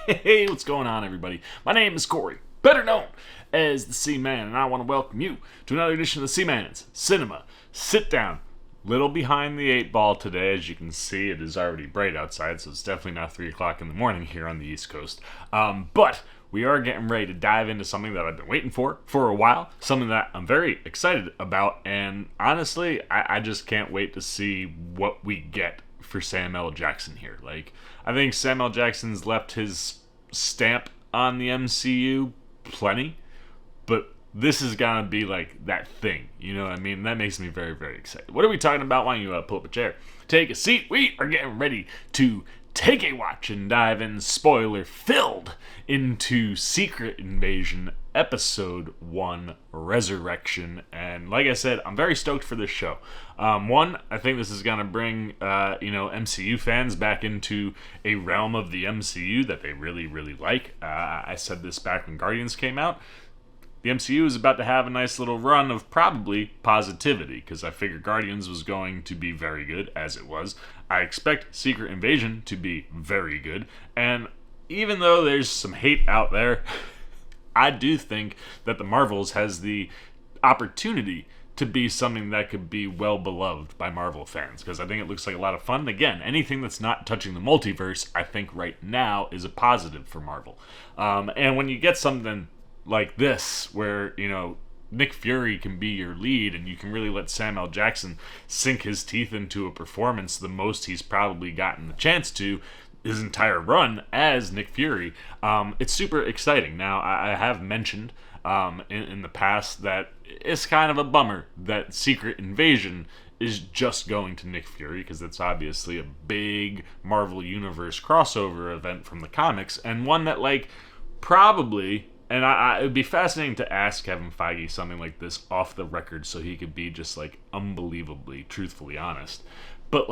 Hey, what's going on, everybody? My name is Corey, better known as the Seaman, and I want to welcome you to another edition of the Seaman's Cinema Sitdown. Little behind the 8 ball today, as you can see. It is already bright outside, so it's definitely not 3 o'clock in the morning here on the East Coast. But we are getting ready to dive into something that I've been waiting for a while, something that I'm very excited about, and honestly, I just can't wait to see what we get for Samuel L. Jackson here. I think Samuel L. Jackson's left his stamp on the MCU plenty, but this is gonna be like that thing, you know what I mean? That makes me very, very excited. What are we talking about? Why don't you pull up a chair, take a seat? We are getting ready to take a watch and dive in, spoiler-filled, into Secret Invasion Episode 1, Resurrection. And like I said, I'm very stoked for this show. One, I think this is going to bring, MCU fans back into a realm of the MCU that they really, really like. I said this back when Guardians came out. The MCU is about to have a nice little run of probably positivity, because I figured Guardians was going to be very good, as it was. I expect Secret Invasion to be very good, and even though there's some hate out there, I do think that the Marvels has the opportunity to be something that could be well beloved by Marvel fans, because I think it looks like a lot of fun. Again, anything that's not touching the multiverse, I think right now is a positive for Marvel. And when you get something like this, where, Nick Fury can be your lead and you can really let Samuel L. Jackson sink his teeth into a performance, the most he's probably gotten the chance to his entire run as Nick Fury, it's super exciting. Now, I have mentioned in the past that it's kind of a bummer that Secret Invasion is just going to Nick Fury, because that's obviously a big Marvel Universe crossover event from the comics, and one that, probably... And it would be fascinating to ask Kevin Feige something like this off the record, so he could be just, unbelievably, truthfully honest. But,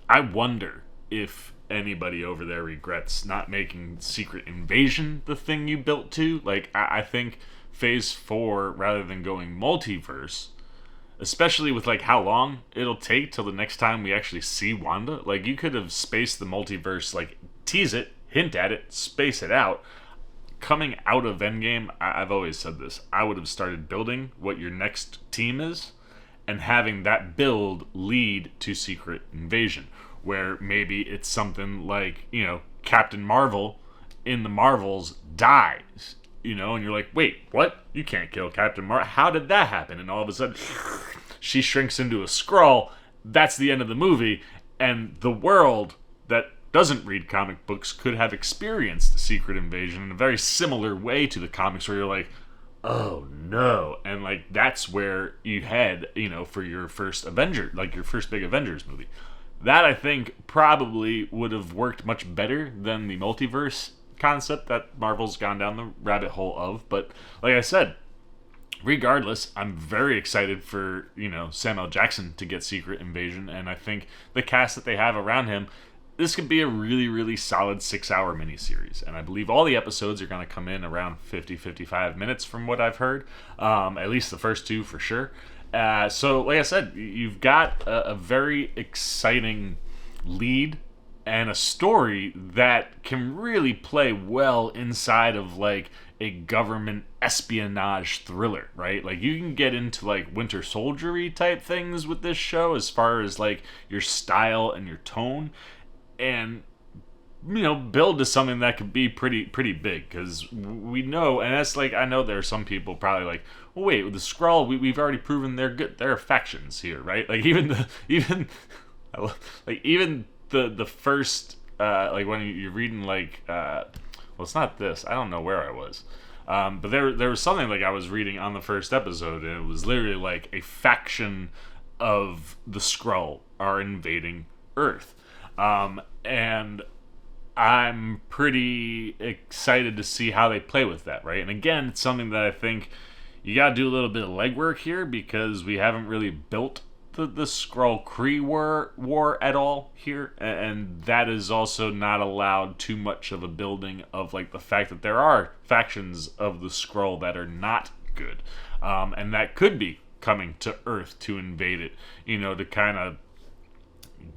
I wonder if anybody over there regrets not making Secret Invasion the thing you built to. I think Phase 4, rather than going multiverse, especially with, how long it'll take till the next time we actually see Wanda. You could have spaced the multiverse, tease it, hint at it, space it out. Coming out of Endgame, I've always said this, I would have started building what your next team is and having that build lead to Secret Invasion, where maybe it's something like, Captain Marvel in the Marvels dies, and you're like, wait, what? You can't kill Captain Marvel. How did that happen? And all of a sudden, she shrinks into a Skrull. That's the end of the movie, and the world that doesn't read comic books could have experienced Secret Invasion in a very similar way to the comics, where you're like, oh no. And that's where you head, for your first Avenger, your first big Avengers movie. That, I think, probably would have worked much better than the multiverse concept that Marvel's gone down the rabbit hole of. But like I said, regardless, I'm very excited for, Samuel L. Jackson to get Secret Invasion, and I think the cast that they have around him, this could be a really, really solid 6-hour miniseries. And I believe all the episodes are going to come in around 50-55 minutes from what I've heard. At least the first 2 for sure. So, like I said, you've got a very exciting lead and a story that can really play well inside of, a government espionage thriller, right? You can get into, Winter Soldier-y type things with this show as far as, your style and your tone. And, build to something that could be pretty big, because we know, and that's I know there are some people probably well, wait, with the Skrull, we've already proven they're good. There are factions here, right? Even the first, when you're reading well, it's not this. I don't know where I was. But there was something I was reading on the first episode, and it was literally a faction of the Skrull are invading Earth. And I'm pretty excited to see how they play with that, right? And again, it's something that I think you gotta do a little bit of legwork here, because we haven't really built the Skrull Kree war at all here, and that is also not allowed too much of a building of the fact that there are factions of the Skrull that are not good, and that could be coming to Earth to invade it, to kind of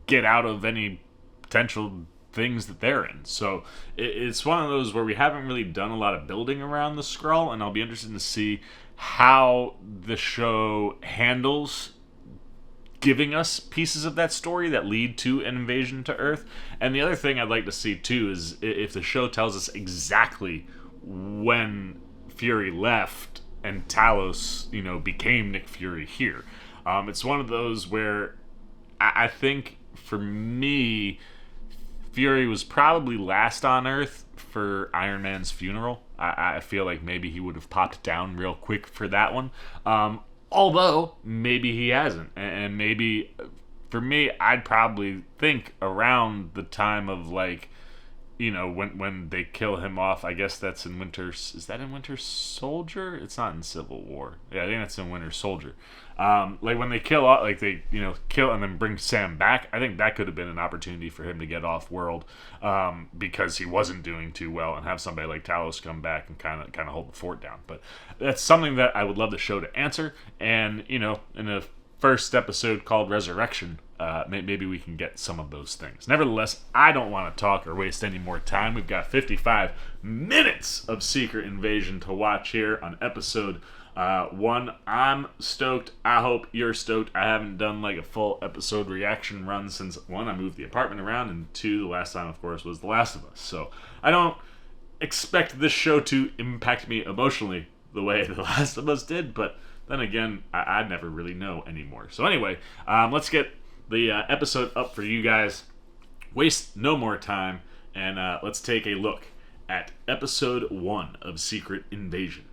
get out of any potential things that they're in. So it's one of those where we haven't really done a lot of building around the Skrull, and I'll be interested to see how the show handles giving us pieces of that story that lead to an invasion to Earth. And the other thing I'd like to see too is if the show tells us exactly when Fury left and Talos, became Nick Fury here. It's one of those where I think for me, Fury was probably last on Earth for Iron Man's funeral. I feel like maybe he would have popped down real quick for that one. Although, maybe he hasn't. And maybe, for me, I'd probably think around the time of, when they kill him off. I guess that's in Is that in Winter Soldier? It's not in Civil War. Yeah, I think that's in Winter Soldier. When they kill off, kill and then bring Sam back, I think that could have been an opportunity for him to get off world, because he wasn't doing too well, and have somebody like Talos come back and kind of hold the fort down. But that's something that I would love the show to answer. And in a first episode called Resurrection, maybe we can get some of those things. Nevertheless, I don't want to talk or waste any more time. We've got 55 minutes of Secret Invasion to watch here on episode 1. I'm stoked. I hope you're stoked. I haven't done a full episode reaction run since 1, I moved the apartment around, and 2, the last time, of course, was The Last of Us. So I don't expect this show to impact me emotionally the way The Last of Us did, but then again, I never really know anymore. So anyway, let's get the episode up for you guys. Waste no more time, and let's take a look at episode 1 of Secret Invasion: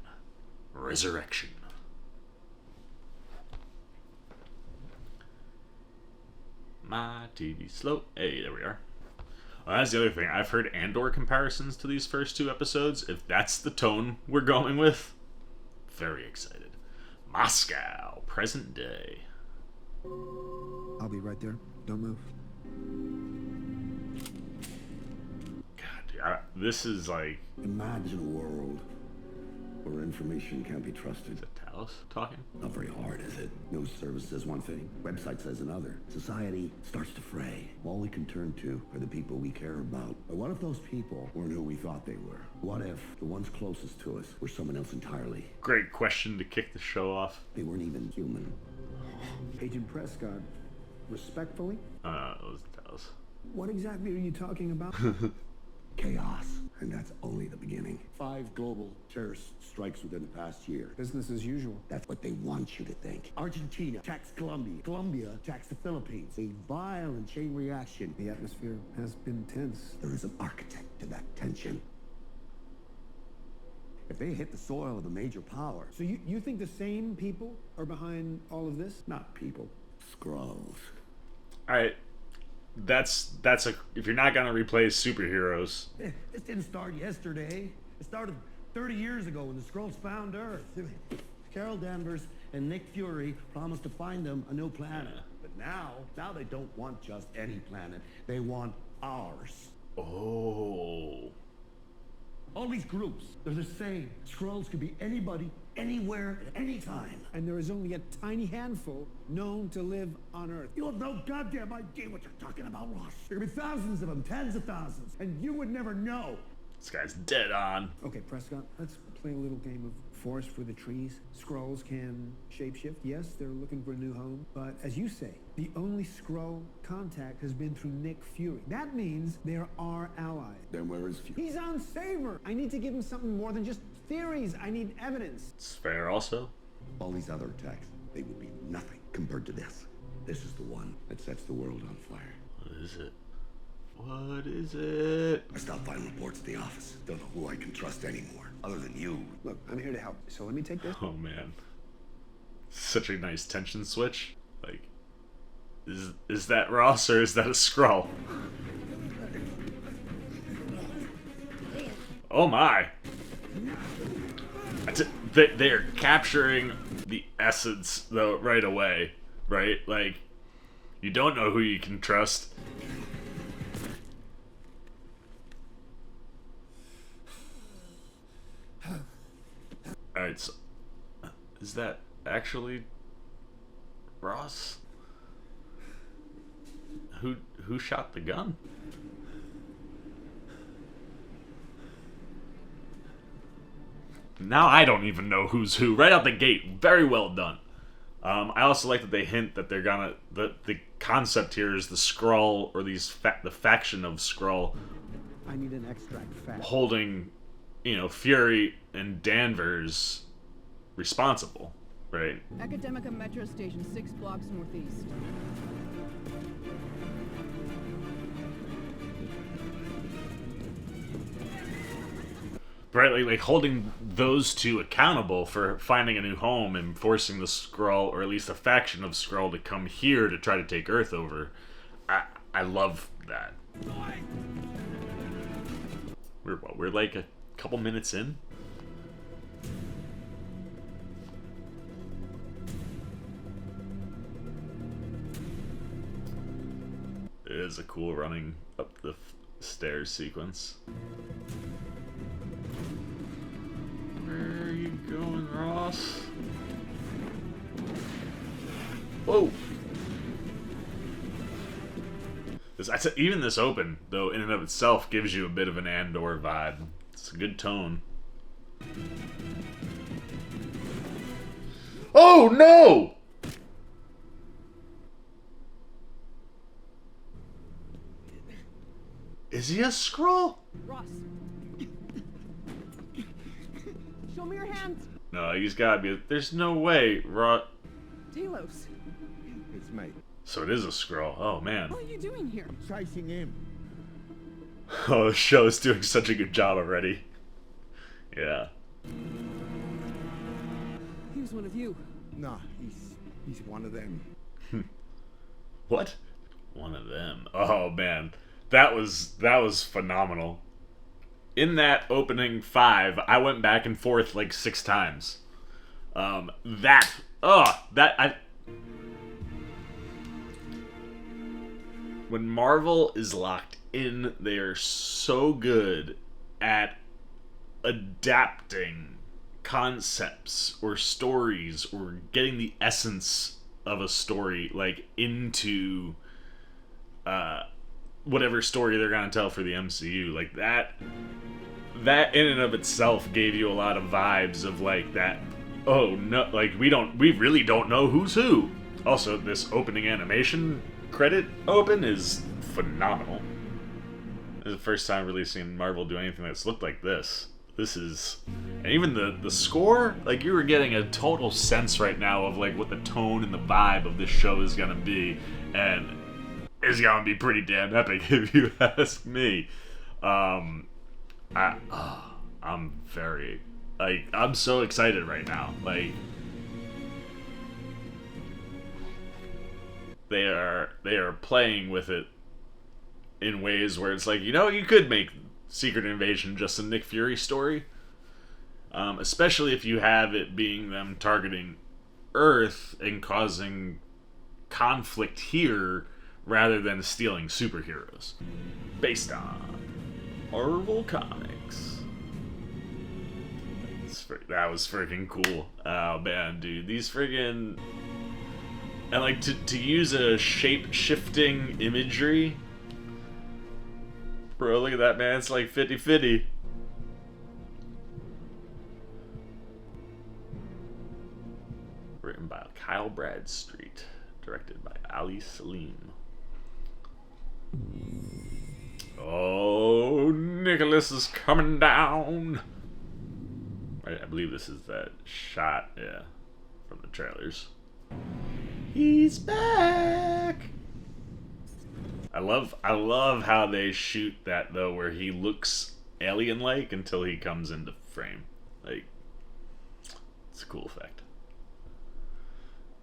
Resurrection. My TV slow. Hey, there we are. Well, that's the other thing. I've heard Andor comparisons to these first 2 episodes. If that's the tone we're going with, very excited. Moscow, present day. I'll be right there. Don't move. God, dude, this is Imagine a world where information can't be trusted. Is that Talos talking? Not very hard, is it? News service says one thing, website says another. Society starts to fray. All we can turn to are the people we care about. But what if those people weren't who we thought they were? What if the ones closest to us were someone else entirely? Great question to kick the show off. They weren't even human. Agent Prescott, respectfully? It was Talos. What exactly are you talking about? Chaos. And that's only the beginning. 5 global terrorist strikes within the past year. Business as usual. That's what they want you to think. Argentina attacks Colombia. Colombia attacks the Philippines. A violent chain reaction. The atmosphere has been tense. There is an architect to that tension. If they hit the soil of the major power, So you think the same people are behind all of this? not people, Skrulls. Alright. That's if you're not gonna replace superheroes. This didn't start yesterday. It started 30 years ago when the Skrulls found Earth. Carol Danvers and Nick Fury promised to find them a new planet. But now they don't want just any planet. They want ours. Oh. All these groups, they're the same. Skrulls could be anybody, anywhere, at any time. And there is only a tiny handful known to live on Earth. You have no goddamn idea what you're talking about, Ross. There could be thousands of them, tens of thousands, and you would never know. This guy's dead on. Okay, Prescott, let's play a little game of forest for the trees. Skrulls can shapeshift. Yes, they're looking for a new home. But as you say, the only Skrull contact has been through Nick Fury. That means they're our allies. Then where is Fury? He's on Saber. I need to give him something more than just theories. I need evidence. It's fair also. All these other attacks, they would be nothing compared to this. This is the one that sets the world on fire. What is it? What is it? I stopped filing reports at the office. Don't know who I can trust anymore, other than you. Look, I'm here to help. So let me take this. Oh man. Such a nice tension switch. Is that Ross or is that a Skrull? Oh my. They're capturing the essence though right away, right? You don't know who you can trust. Alright, so is that actually Ross? Who shot the gun? Now I don't even know who's who. Right out the gate. Very well done. I also like that they hint that they're gonna... The concept here is the Skrull, or the faction of Skrull... I need an extract fast. Holding, Fury and Danvers responsible, right? Academica Metro Station, 6 blocks northeast. Right, like holding those two accountable for finding a new home and forcing the Skrull, or at least a faction of Skrull, to come here to try to take Earth over. I love that. We're like a couple minutes in? It is a cool running up the stairs sequence. Where are you going, Ross? Whoa! Even this open, though, in and of itself, gives you a bit of an Andor vibe. It's a good tone. Oh, no! Is he a Skrull? Ross. Show me your hands. No, he's gotta be. There's no way, Ross. Talos. It's me. So it is a Skrull. Oh, man. What are you doing here? Chasing him. Oh, the show is doing such a good job already. Yeah. He was one of you. Nah, he's one of them. What? One of them. Oh, man. That was phenomenal. In that opening 5, I went back and forth like 6 times. When Marvel is locked in, they are so good at adapting concepts or stories, or getting the essence of a story like into whatever story they're gonna tell for the MCU. Like that in and of itself gave you a lot of vibes of like that. Oh no, like we really don't know who's who. Also, this opening animation credit open is phenomenal. This is the first time really seeing Marvel do anything that's looked like this. This is, and even the score, like you were getting a total sense right now of like what the tone and the vibe of this show is gonna be, and it's gonna be pretty damn epic if you ask me. I'm very, like, I'm so excited right now. Like, they are playing with it in ways where it's like, you could make Secret Invasion just a Nick Fury story, especially if you have it being them targeting Earth and causing conflict here rather than stealing superheroes based on Marvel Comics. That was freaking cool. Oh man, dude, these friggin', and like to use a shape-shifting imagery. Bro, look at that, man. It's like 50-50. Written by Kyle Bradstreet. Directed by Ali Salim. Oh, Nicholas is coming down. I believe this is that shot, yeah, from the trailers. He's back! I love how they shoot that though, where he looks alien-like until he comes into frame. Like, it's a cool effect.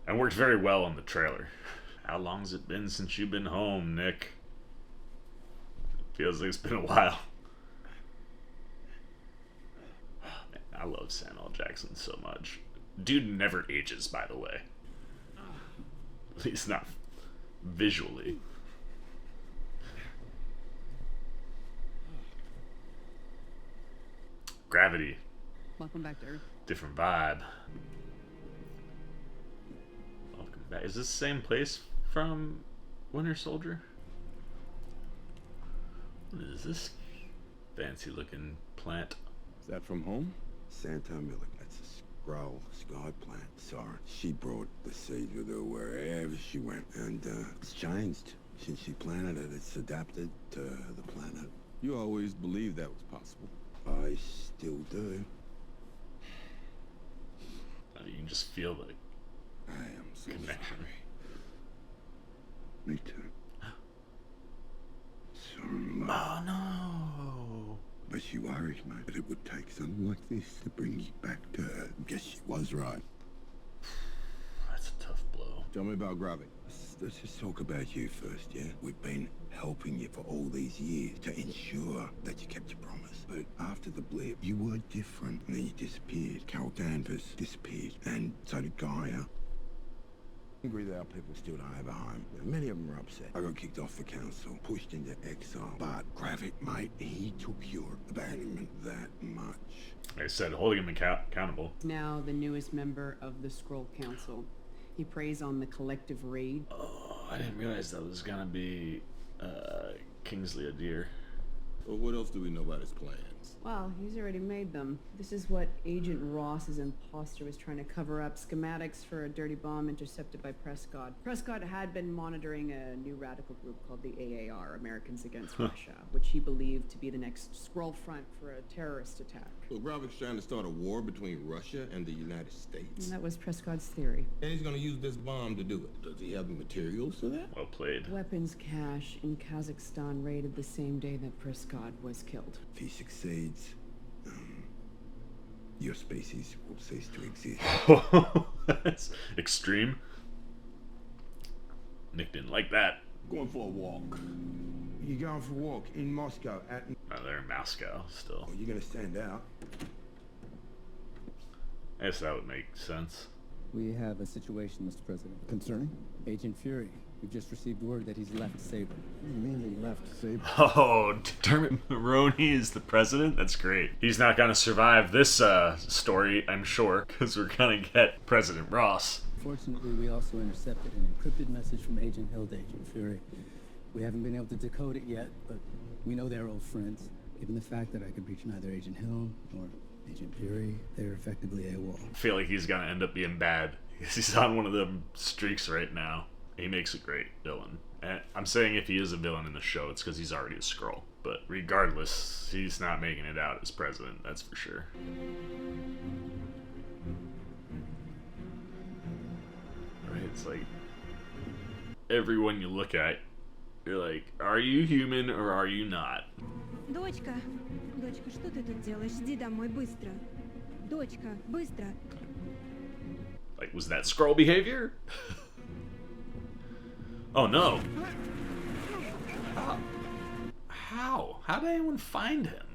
And worked very well in the trailer. How long's it been since you've been home, Nick? Feels like it's been a while. Oh, man, I love Samuel Jackson so much. Dude never ages, by the way. At least not visually. Gravity. Welcome back to Earth. Different vibe. Welcome back. Is this the same place from Winter Soldier? What is this fancy looking plant? Is that from home? Santa Millic. That's a Skrull scarred plant. Sorry. She brought the seed with her wherever she went, and it's changed. Since she planted it, it's adapted to the planet. You always believed that was possible. I still do. You can just feel the I am so connection. sorry. Me too. So much. Oh no! But she worries me that it would take something like this to bring you back to her. Guess she was right. That's a tough blow. Tell me about Gravik. Let's just talk about you first, yeah? We've been helping you for all these years to ensure that you kept your promise. But after the blip, you were different. And then you disappeared. Carol Danvers disappeared. And so did Gaia. Angry that our people still don't have a home. Many of them are upset. I got kicked off the council, pushed into exile. But Gravik, mate, he took your abandonment that much. Like I said, holding him accountable. Now the newest member of the Skrull Council. He preys on the collective raid. Oh, I didn't realize that was gonna be Kingsley Adair. Well, what else do we know about his plans? Well, he's already made them. This is what Agent Ross's imposter was trying to cover up. Schematics for a dirty bomb intercepted by Prescott. Prescott had been monitoring a new radical group called the AAR, Americans Against Russia, which he believed to be the next Skrull front for a terrorist attack. So Gravik's trying to start a war between Russia and the United States. And that was Prescott's theory. And he's gonna use this bomb to do it. Does he have the materials for that? Well played. Weapons cache in Kazakhstan raided the same day that Prescott was killed. If he succeeds, your species will cease to exist. That's extreme. Nick didn't like that. Going for a walk. You're going for a walk in Moscow at... Oh, they're in Moscow still. Oh, you're going to stand out. I guess that would make sense. We have a situation, Mr. President. Concerning? Agent Fury. We've just received word that he's left Saber. What do you mean he left Saber? Oh, Dermot Mulroney is the president? That's great. He's not going to survive this story, I'm sure, because we're going to get President Ross. Fortunately, we also intercepted an encrypted message from Agent Hill to Agent Fury. We haven't been able to decode it yet, but we know they're old friends. Given the fact that I could reach neither Agent Hill nor Agent Fury, they're effectively AWOL. I feel like he's going to end up being bad. He's on one of them streaks right now. He makes a great villain. And I'm saying if he is a villain in the show, it's because he's already a Skrull. But regardless, he's not making it out as president, that's for sure. Right, it's like everyone you look at, you're like, are you human or are you not? Дочка, что ты тут делаешь? Иди домой быстро. Дочка, быстро. Like, was that Skrull behavior? Oh no. How? How did anyone find him?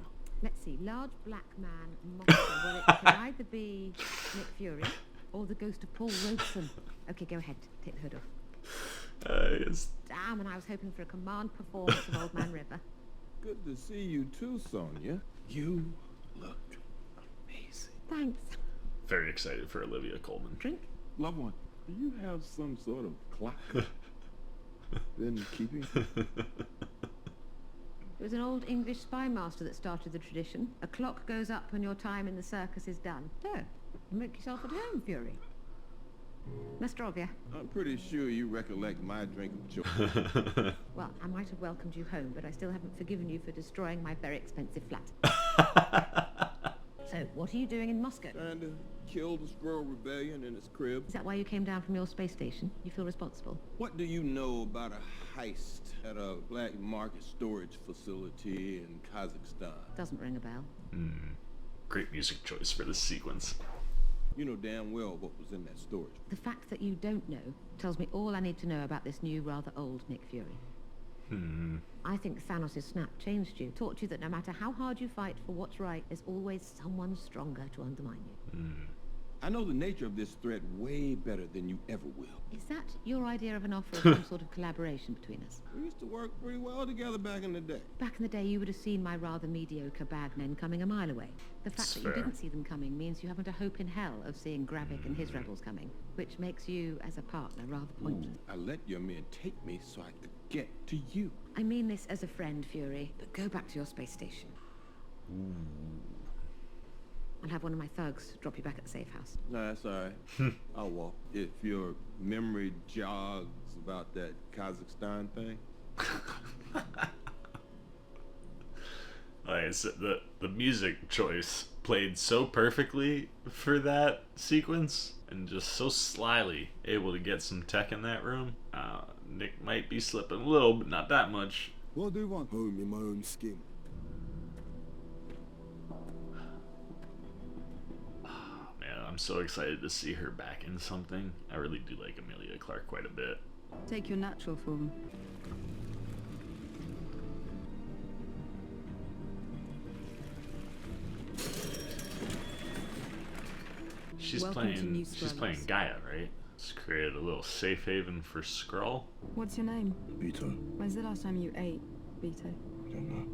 Let's see, large black man, monster. Well, it can either be Nick Fury or the ghost of Paul Robeson. Okay, go ahead, take the hood off. Yes. Damn, and I was hoping for a command performance of Old Man River. Good to see you too, Sonya. You look amazing. Thanks. Very excited for Olivia Colman. Drink? Loved one, do you have some sort of clock? Then keeping? It was an old English spy master that started the tradition. A clock goes up when your time in the circus is done. So, make yourself at home, Fury. Nostrovia. I'm pretty sure you recollect my drink of choice. Well, I might have welcomed you home, but I still haven't forgiven you for destroying my very expensive flat. So, what are you doing in Moscow? Trying to kill the Skrull Rebellion in its crib. Is that why you came down from your space station? You feel responsible? What do you know about a heist at a black market storage facility in Kazakhstan? Doesn't ring a bell. Great music choice for this sequence. You know damn well what was in that storage. The fact that you don't know tells me all I need to know about this new, rather old Nick Fury. I think Thanos' snap changed you, taught you that no matter how hard you fight for what's right, there's always someone stronger to undermine you. I know the nature of this threat way better than you ever will. Is that your idea of an offer of some sort of collaboration between us? We used to work pretty well together back in the day. Back in the day, you would have seen my rather mediocre bagmen coming a mile away. The fact That's that fair. you didn't see them coming means you haven't a hope in hell of seeing Gravik and his rebels coming, which makes you, as a partner, rather pointless. I let your men take me so I could get to you. I mean this as a friend, Fury, but go back to your space station. I'll have one of my thugs drop you back at the safe house. No, that's all right. I'll walk. If your memory jogs about that Kazakhstan thing. Like I said, the music choice played so perfectly for that sequence, and just so slyly able to get some tech in that room. Nick might be slipping a little, but not that much. What do you want? Home in my own skin. Man, I'm so excited to see her back in something. I really do like Emilia Clarke quite a bit. Take your natural form. She's Welcome to New playing Skrullos. Gaia, right? She's created a little safe haven for Skrull. What's your name? Vito. When's the last time you ate, Vito? I don't know.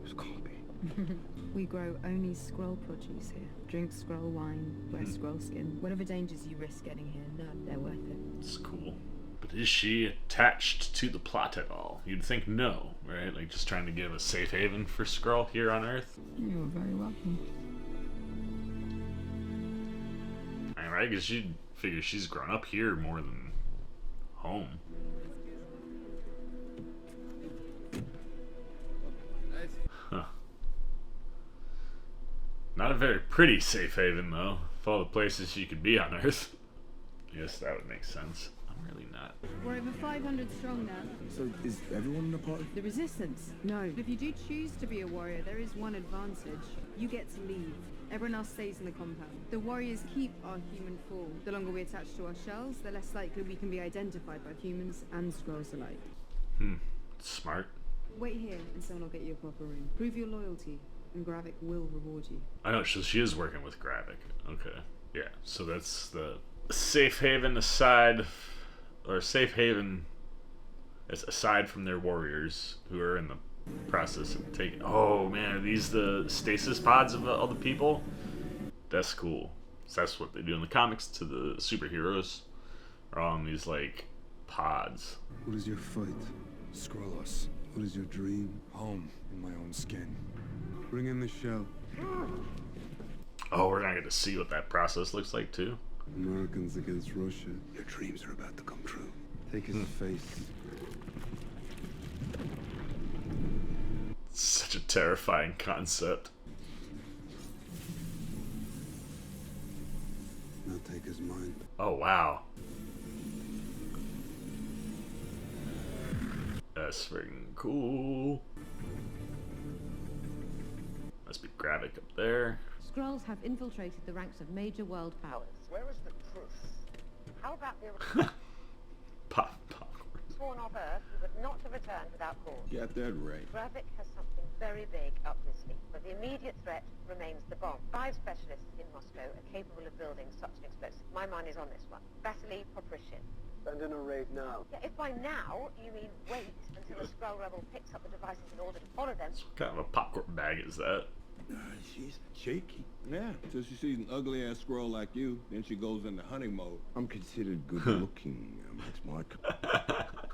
It's can't be. We grow only Skrull produce here. Drink Skrull wine, wear Skrull skin. Whatever dangers you risk getting here, none. They're worth it. It's cool. But is she attached to the plot at all? You'd think no, right? Like just trying to give a safe haven for Skrull here on Earth. You're very welcome. I mean, right? Because you'd figure she's grown up here more than home. Huh. Not a very pretty safe haven, though. Of all the places you could be on Earth. I guess that would make sense. I'm really not. We're over 500 strong now. So is everyone in the party? The Resistance? No. If you do choose to be a warrior, there is one advantage. You get to leave. Everyone else stays in the compound. The warriors keep our human form. The longer we attach to our shells, the less likely we can be identified by humans and Skrulls alike. Smart. Wait here and someone will get you a proper room. Prove your loyalty, and Gravik will reward you. I know, so she is working with Gravik. Okay. Yeah, so that's the safe haven aside, or safe haven aside from their warriors who are in the process of taking. Oh man, are these the stasis pods of all the people? That's cool. So that's what they do in the comics to the superheroes. Are all in these like pods. What is your fight? Skrullos. What is your dream? Home in my own skin. Bring in the shell. Oh, we're gonna get to see what that process looks like too. Americans against Russia. Your dreams are about to come true. Take his face. Such a terrifying concept. Now take his mind. Oh wow. That's freaking cool. Must be Gravik up there. Skrulls have infiltrated the ranks of major world powers. Where is the truth? How about the Pop. sworn off Earth who would not have returned without cause? Got that right. Gravik has something very big up his sleeve, but the immediate threat remains the bomb. 5 specialists in Moscow are capable of building such an explosive. My mind is on this one. Vasily Poproshin. Send in a raid now. Yeah, if by now you mean wait until a Skrull rebel picks up the devices in order to follow them. What kind of a popcorn bag is that? She's shaky. Yeah, till she sees an ugly ass squirrel like you, then she goes into hunting mode. I'm considered good looking. That's my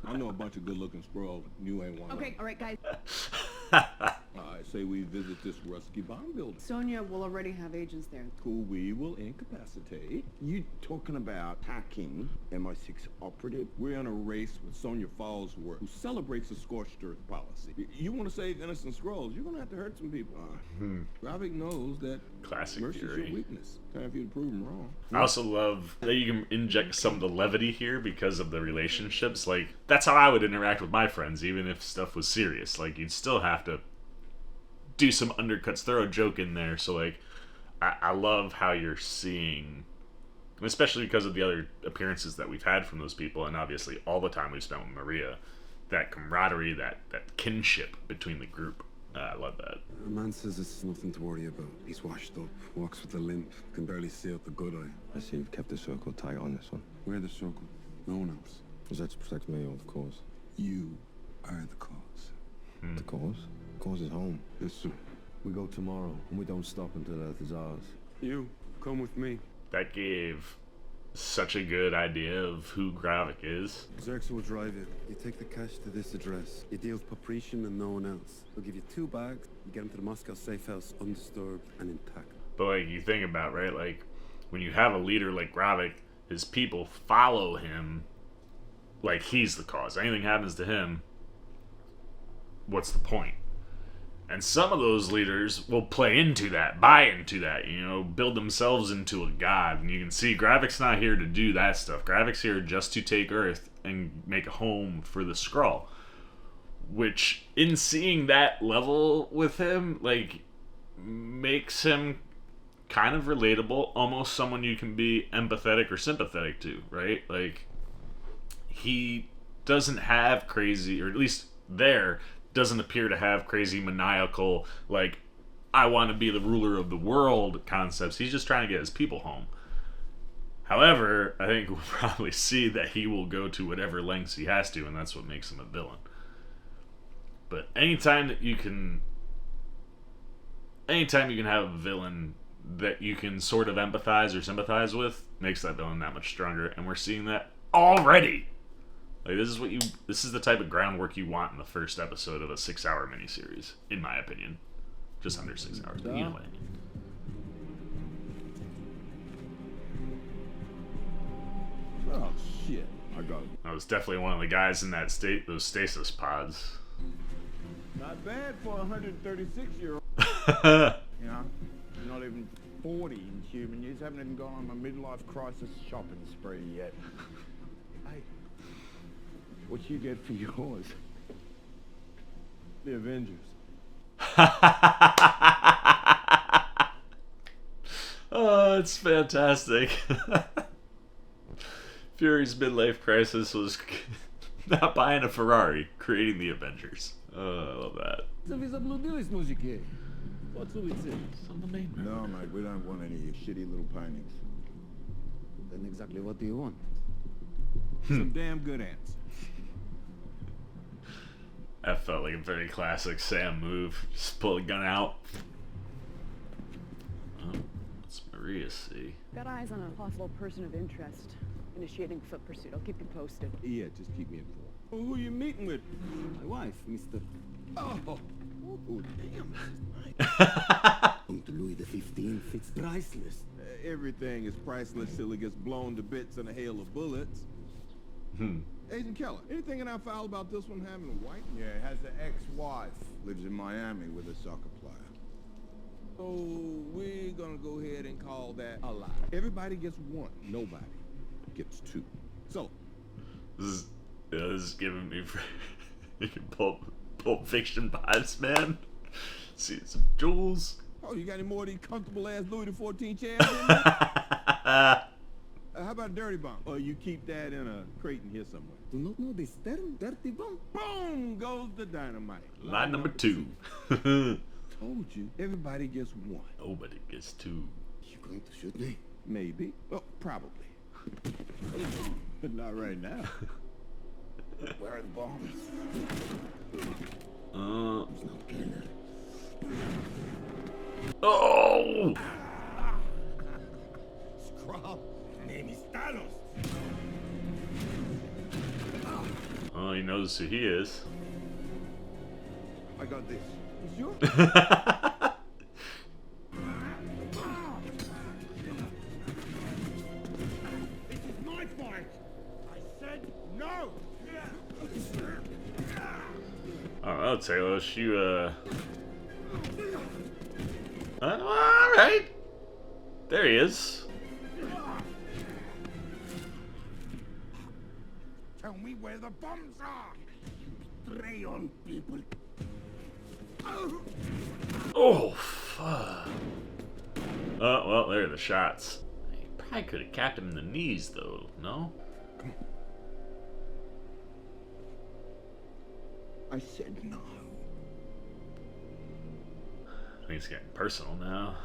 I know a bunch of good looking squirrels. You ain't one of them. Okay, alright guys. I say we visit this rusty bomb building. Sonya will already have agents there. Who we will incapacitate. You talking about hacking MI6 operative? We're in a race with Sonya Falsworth, who celebrates the scorched earth policy. You want to save innocent scrolls, you're gonna have to hurt some people. Gravik knows that Classic mercy's theory. your weakness. Time for you to prove him wrong. I also love that you can inject some of the levity here because of the relationships. Like, that's how I would interact with my friends, even if stuff was serious. Like, you'd still have to do some undercuts, throw a joke in there. So, like, I love how you're seeing, especially because of the other appearances that we've had from those people, and obviously all the time we've spent with Maria, that camaraderie, that kinship between the group. I love that. A man says it's nothing to worry about. He's washed up, walks with a limp, can barely see out the good eye. I see you've kept the circle tight on this one. We're the circle. No one else. Because that protects me, of course. You are the cause. The cause? The cause is home. Yes, sir. We go tomorrow, and we don't stop until Earth is ours. You, come with me. That gave such a good idea of who Gravik is. Zerx will drive it. You take the cash to this address. You deal with Paprician and no one else. He'll give you 2 bags. You get him to the Moscow safe house undisturbed and intact. But like you think about, right? Like when you have a leader like Gravik, his people follow him like he's the cause. Anything happens to him, what's the point? And some of those leaders will play into that, buy into that, you know, build themselves into a god. And you can see Gravik's not here to do that stuff. Gravik's here just to take Earth and make a home for the Skrull. Which, in seeing that level with him, like, makes him kind of relatable, almost someone you can be empathetic or sympathetic to, right? Like, he doesn't have crazy, or at least there, doesn't appear to have crazy maniacal, like, I want to be the ruler of the world concepts. He's just trying to get his people home. However, I think we'll probably see that he will go to whatever lengths he has to, and that's what makes him a villain. But anytime you can have a villain that you can sort of empathize or sympathize with, makes that villain that much stronger, and we're seeing that already. Like, this is the type of groundwork you want in the first episode of a 6-hour miniseries, in my opinion. Just under 6 hours, but either way. Oh, shit. I got it. I was definitely one of the guys in those stasis pods. Not bad for a 136-year-old. You know, not even 40 in human years. Haven't even gone on my midlife crisis shopping spree yet. Hey, what you get for yours? The Avengers. Oh, it's fantastic. Fury's midlife crisis was not buying a Ferrari, creating the Avengers. Oh, I love that. What's the on the main road? No, mate, we don't want any of your shitty little paintings. Then exactly what do you want? Some damn good ants. That felt like a very classic Sam move. Just pull a gun out. Oh, what's Maria see? Got eyes on a possible person of interest. Initiating foot pursuit. I'll keep you posted. Yeah, just keep me informed. Oh, who you meeting with? My wife, Mr. Oh, damn. To Louis XV, it's priceless. Everything is priceless till it gets blown to bits in a hail of bullets. Agent Keller, anything in our file about this one having a wife? Yeah, it has an ex-wife. Lives in Miami with a soccer player. So we're gonna go ahead and call that a lie. Everybody gets 1. Nobody gets 2. So This is giving me Pulp Fiction vibes, man. See some jewels. Oh, you got any more of these comfortable ass Louis XIV chairs in there? How about Dirty Bomb? Or you keep that in a crate in here somewhere? Do not know this term, Dirty Bomb? Boom goes the dynamite. Line number 2. Told you, everybody gets 1. Nobody gets 2. You going to shoot me? Maybe. Well, probably. But not right now. Where are the bombs? There's no killer. Oh! Scrub, name is Talos. Oh, he knows who he is. I got this. You sure? This is my fight. I said no. Oh, Talos, you, alright. There he is. Tell me where the bombs are. Prey on people. Oh, fuck. Oh, well, there are the shots. He probably could have capped him in the knees, though, no? I said no. I think it's getting personal now.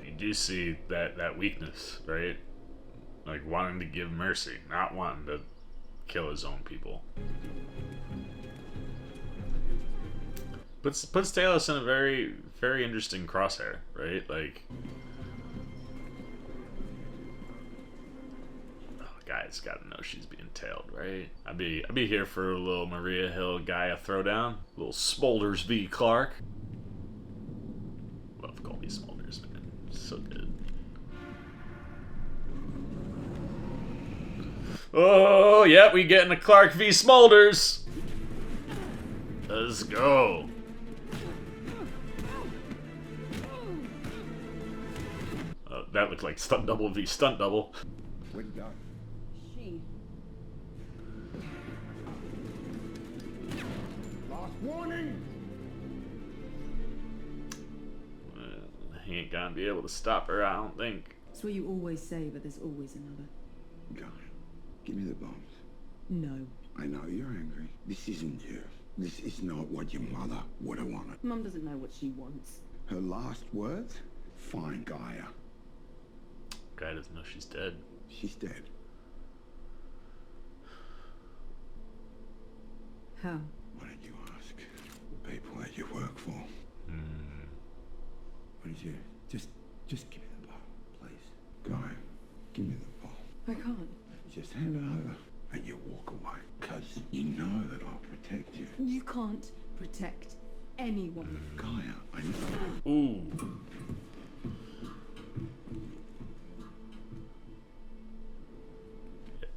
You do see that weakness, right? Like wanting to give mercy, not wanting to kill his own people. puts Talos in a very, very interesting crosshair, right? Like, oh, guys gotta know she's being tailed, right? I'd be here for a little Maria Hill Gaia throwdown, a little Smolders v. Clark. Love Colby Smolders, man, so good. Oh, yeah, we getting a Clark v. Smolders. Let's go. That looked like stunt double v. stunt double. What you got? She. Last warning! Well, he ain't gonna be able to stop her, I don't think. That's what you always say, but there's always another. Gosh, give me the bombs. No. I know you're angry. This isn't you. This is not what your mother would have wanted. Mum doesn't know what she wants. Her last words? Find Gaia. Guy doesn't know she's dead. She's dead. How? Why don't you ask the people that you work for? What did you... Just give me the ball, please. Gaia, give me the ball. I can't. Just hand it over and you walk away. Because you know that I'll protect you. You can't protect anyone. Gaia, I know. Ooh.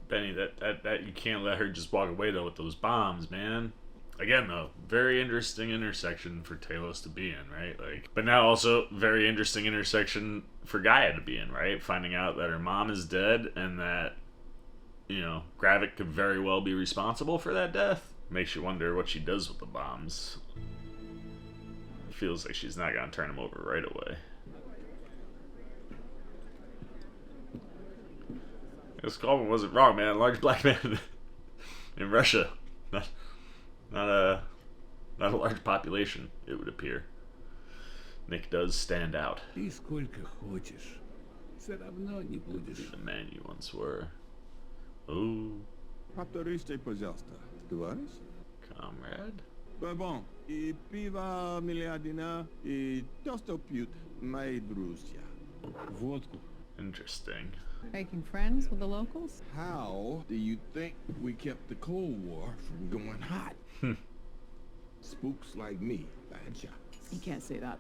Benny, that you can't let her just walk away though with those bombs, man. Again though, very interesting intersection for Talos to be in, right? Like, but now also very interesting intersection for Gaia to be in, right? Finding out that her mom is dead and that, you know, Gravik could very well be responsible for that death. Makes you wonder what she does with the bombs. Feels like she's not gonna turn them over right away. This Coleman wasn't wrong, man. Large black man in Russia, not a large population, it would appear. Nick does stand out. Ты сколько хочешь. Все равно не будешь. The man you once were. Ooh, Повторите, пожалуйста, товарищ. comrade. Bon, и пиво миллиардина, и то, что пьют мои друзья. Водку. Interesting. Making friends with the locals? How do you think we kept the Cold War from going hot? Spooks like me, bad shot. You can't say that.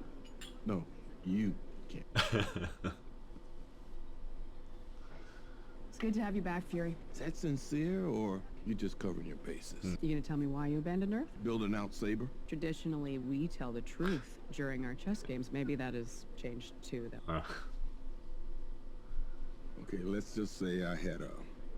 No, you can't. It's good to have you back, Fury. Is that sincere, or you just covering your bases? You gonna tell me why you abandoned Earth? Building out Saber? Traditionally, we tell the truth during our chess games. Maybe that has changed too, though. Okay, let's just say I had a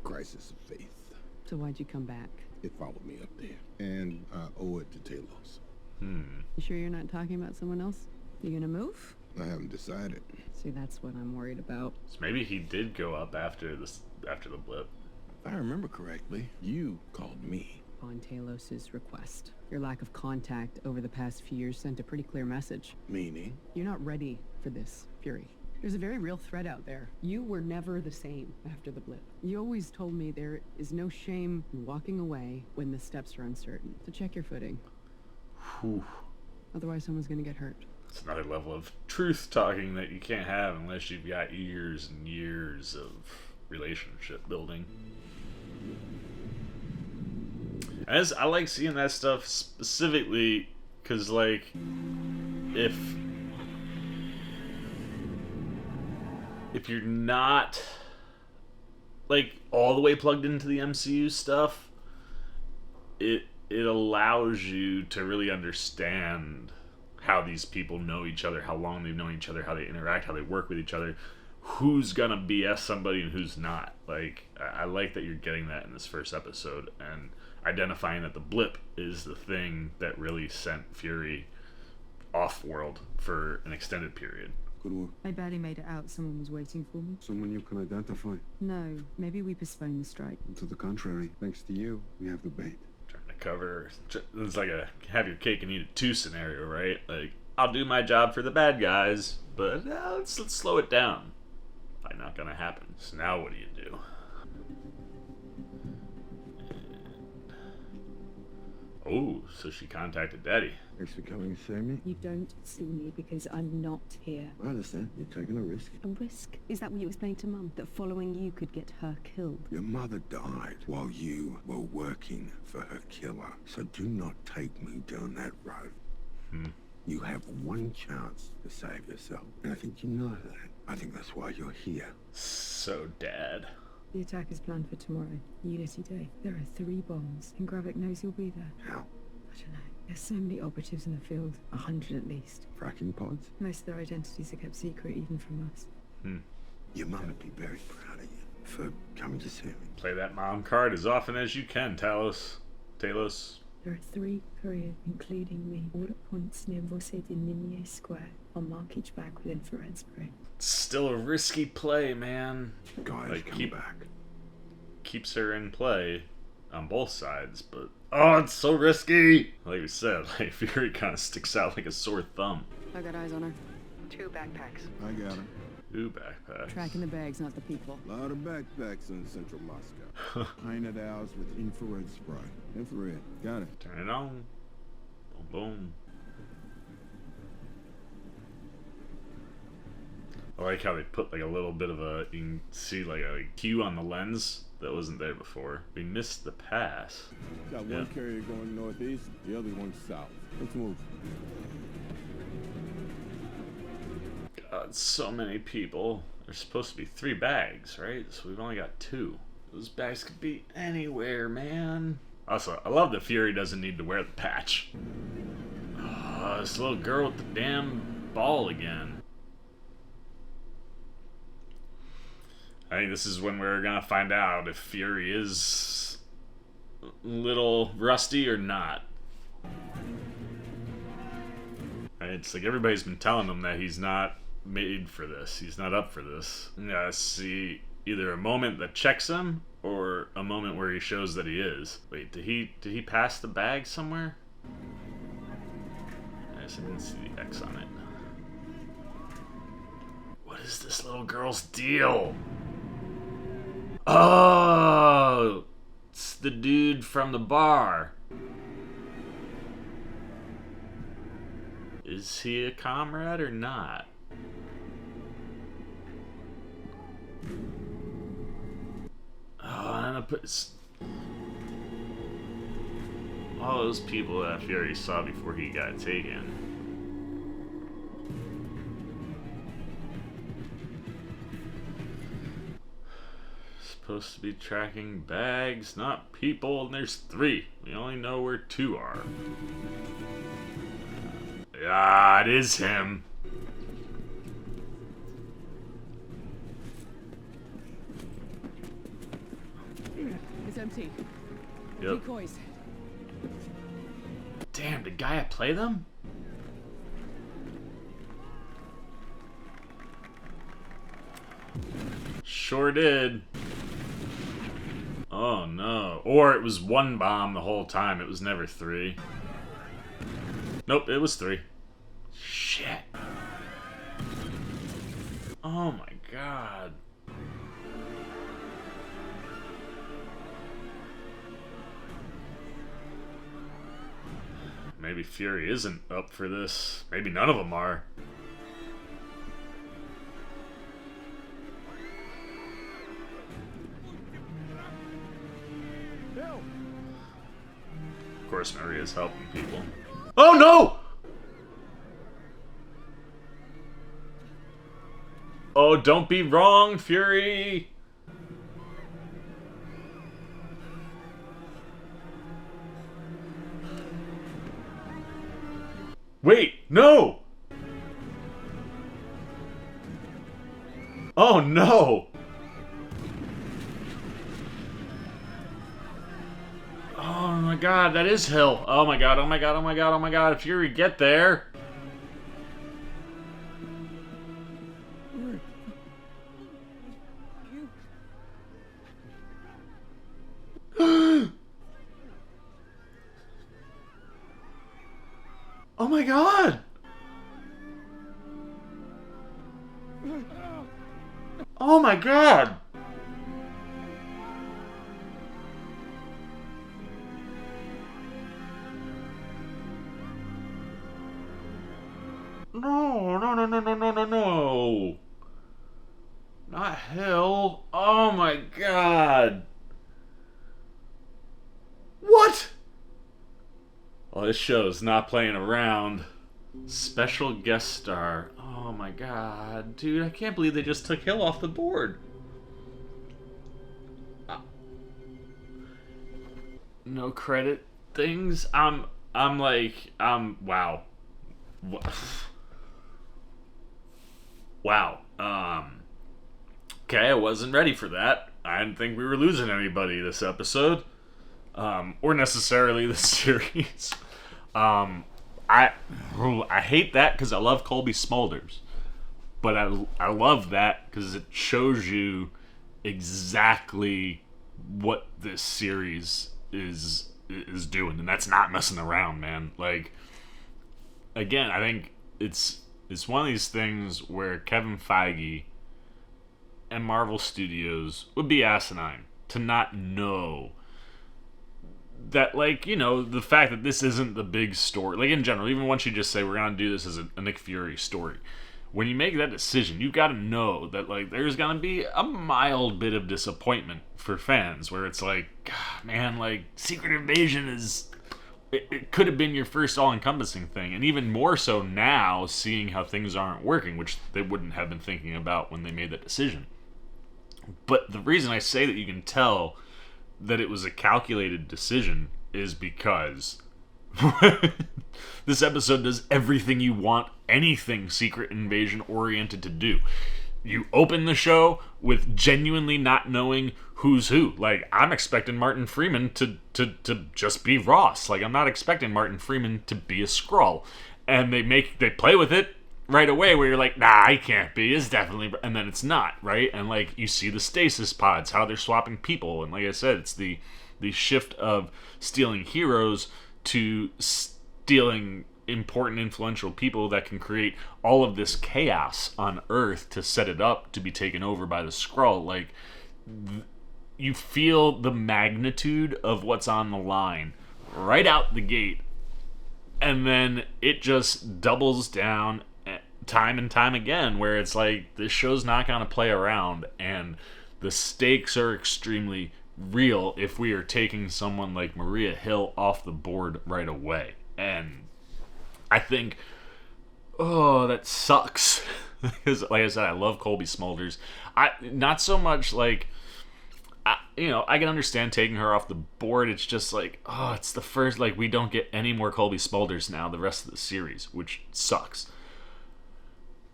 crisis of faith. So why'd you come back? It followed me up there, and I owe it to Talos. You sure you're not talking about someone else? You gonna move? I haven't decided. See, that's what I'm worried about. So maybe he did go up after the blip. If I remember correctly, you called me. On Talos's request. Your lack of contact over the past few years sent a pretty clear message. Meaning? You're not ready for this, Fury. There's a very real threat out there. You were never the same after the blip. You always told me there is no shame in walking away when the steps are uncertain. So check your footing. Whew. Otherwise, someone's gonna get hurt. It's another level of truth talking that you can't have unless you've got years and years of relationship building. As I like seeing that stuff specifically because, like, if you're not like all the way plugged into the MCU stuff, it allows you to really understand how these people know each other, how long they've known each other, how they interact, how they work with each other, who's gonna BS somebody and who's not. Like, I like that you're getting that in this first episode and identifying that the blip is the thing that really sent Fury off-world for an extended period. Good work. I barely made it out. Someone was waiting for me. Someone you can identify. No, maybe we postpone the strike. To the contrary, thanks to you, we have the bait. Trying to cover, it's like a have your cake and eat it too scenario, right? Like, I'll do my job for the bad guys, but let's slow it down. Probably not gonna happen. So now what do you do? Oh, so she contacted Daddy. Thanks for coming to see me. You don't see me because I'm not here. I understand. You're taking a risk. A risk? Is that what you explained to Mum? That following you could get her killed? Your mother died while you were working for her killer. So do not take me down that road. You have one chance to save yourself. And I think you know that. I think that's why you're here. So, Dad. The attack is planned for tomorrow, Unity Day. There are 3 bombs, and Gravik knows you'll be there. How? I don't know. There's so many operatives in the field. 100 at least. Fracking pods? Most of their identities are kept secret, even from us. Your mum would be very proud of you for coming to see me. Play that mom card as often as you can, Talos. Talos. There are 3 couriers, including me, all at points near Vosé de Ninier Square. I'll mark each bag with infrared spray. Still a risky play, man. Guys, Like, come back. keeps her in play on both sides, but oh, it's so risky. Like we said, like Fury kind of sticks out like a sore thumb. I got eyes on her. 2 backpacks. I got her. Ooh, backpacks. Tracking the bags, not the people. A lot of backpacks in central Moscow. Painted ours with infrared spray. Infrared. Got it. Turn it on. Boom, boom. I like how they put like a little bit of a, you can see like a cue on the lens that wasn't there before. We missed the pass. Got one carrier going northeast, the other one south. Let's move. God, so many people. There's supposed to be 3 bags, right? So we've only got 2. Those bags could be anywhere, man. Also, I love that Fury doesn't need to wear the patch. Oh, this little girl with the damn ball again. I think this is when we're gonna find out if Fury is a little rusty or not. Right? It's like everybody's been telling him that he's not made for this. He's not up for this. Yeah, see either a moment that checks him or a moment where he shows that he is. Wait, did he pass the bag somewhere? I just didn't see the X on it. What is this little girl's deal? Oh, it's the dude from the bar. Is he a comrade or not? Oh, and I put all those people that Fury saw before he got taken. Supposed to be tracking bags, not people, and there's 3. We only know where 2 are. Yeah, it is him. It's empty. Yep. Decoys. Damn, did Gaia play them? Sure did. Oh no. Or it was 1 bomb the whole time. It was never 3. Nope, it was 3. Shit. Oh my god. Maybe Fury isn't up for this. Maybe none of them are. Of course, Maria's helping people. Oh no! Oh, don't be wrong, Fury! Wait, no! Oh no! Oh my god, that is hell. Oh my god, oh my god, oh my god, oh my god, Fury, get there! Oh my god! Oh my god! No. Not hell. Oh my god. What? Well, this show's not playing around. Special guest star. Oh my god. Dude, I can't believe they just took Hill off the board. No credit things. Wow. Wow. Okay, I wasn't ready for that. I didn't think we were losing anybody this episode. Or necessarily the series. I hate that because I love Colby Smulders. But I love that because it shows you exactly what this series is doing, and that's not messing around, man. Like, again, I think it's one of these things where Kevin Feige and Marvel Studios would be asinine to not know that, like, you know, the fact that this isn't the big story, like, in general, even once you just say we're gonna do this as a Nick Fury story, when you make that decision, you gotta know that, like, there's gonna be a mild bit of disappointment for fans, where it's like, God, man, like, Secret Invasion it could have been your first all-encompassing thing, and even more so now, seeing how things aren't working, which they wouldn't have been thinking about when they made that decision. But the reason I say that you can tell that it was a calculated decision is because this episode does everything you want anything Secret Invasion oriented to do. You open the show with genuinely not knowing who's who. Like, I'm expecting Martin Freeman to just be Ross. Like, I'm not expecting Martin Freeman to be a Skrull. And they play with it right away, where you're like, nah, he can't be. It's definitely, and then it's not, right? And, like, you see the stasis pods, how they're swapping people, and like I said, it's the shift of stealing heroes to stealing important, influential people that can create all of this chaos on Earth to set it up to be taken over by the Skrull. Like, you feel the magnitude of what's on the line right out the gate, and then it just doubles down time and time again, where it's like, this show's not going to play around, and the stakes are extremely real if we are taking someone like Maria Hill off the board right away. And I think, that sucks. Because, like I said, I love Colby Smulders. Not so much like, I can understand taking her off the board. It's just like, it's the first, like, we don't get any more Colby Smulders now the rest of the series, which sucks.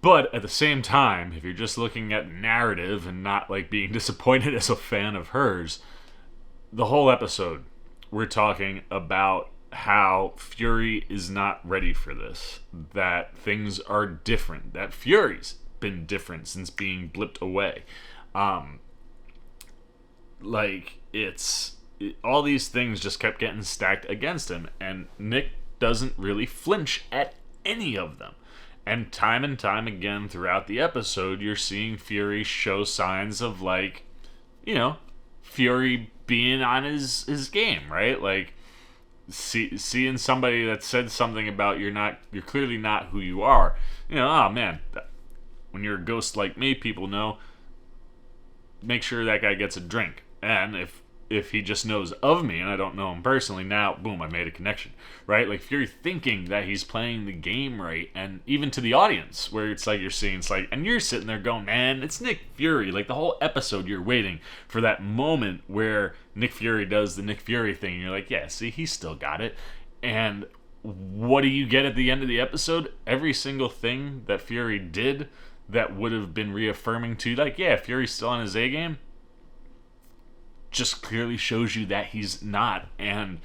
But at the same time, if you're just looking at narrative and not, like, being disappointed as a fan of hers, the whole episode, we're talking about how Fury is not ready for this, that things are different, that Fury's been different since being blipped away. All these things just kept getting stacked against him, and Nick doesn't really flinch at any of them. And time again throughout the episode, you're seeing Fury show signs of, like, Fury being on his game, right? Like, seeing somebody that said something about you're clearly not who you are. Oh man, when you're a ghost like me, people know, make sure that guy gets a drink. And if he just knows of me and I don't know him personally, now, boom, I made a connection, right? Like, Fury thinking that he's playing the game right, and even to the audience, where it's like, you're seeing, it's like, and you're sitting there going, man, it's Nick Fury. Like, the whole episode, you're waiting for that moment where Nick Fury does the Nick Fury thing, and you're like, yeah, see, he's still got it. And what do you get at the end of the episode? Every single thing that Fury did that would have been reaffirming to, like, yeah, Fury's still on his A game, just clearly shows you that he's not. And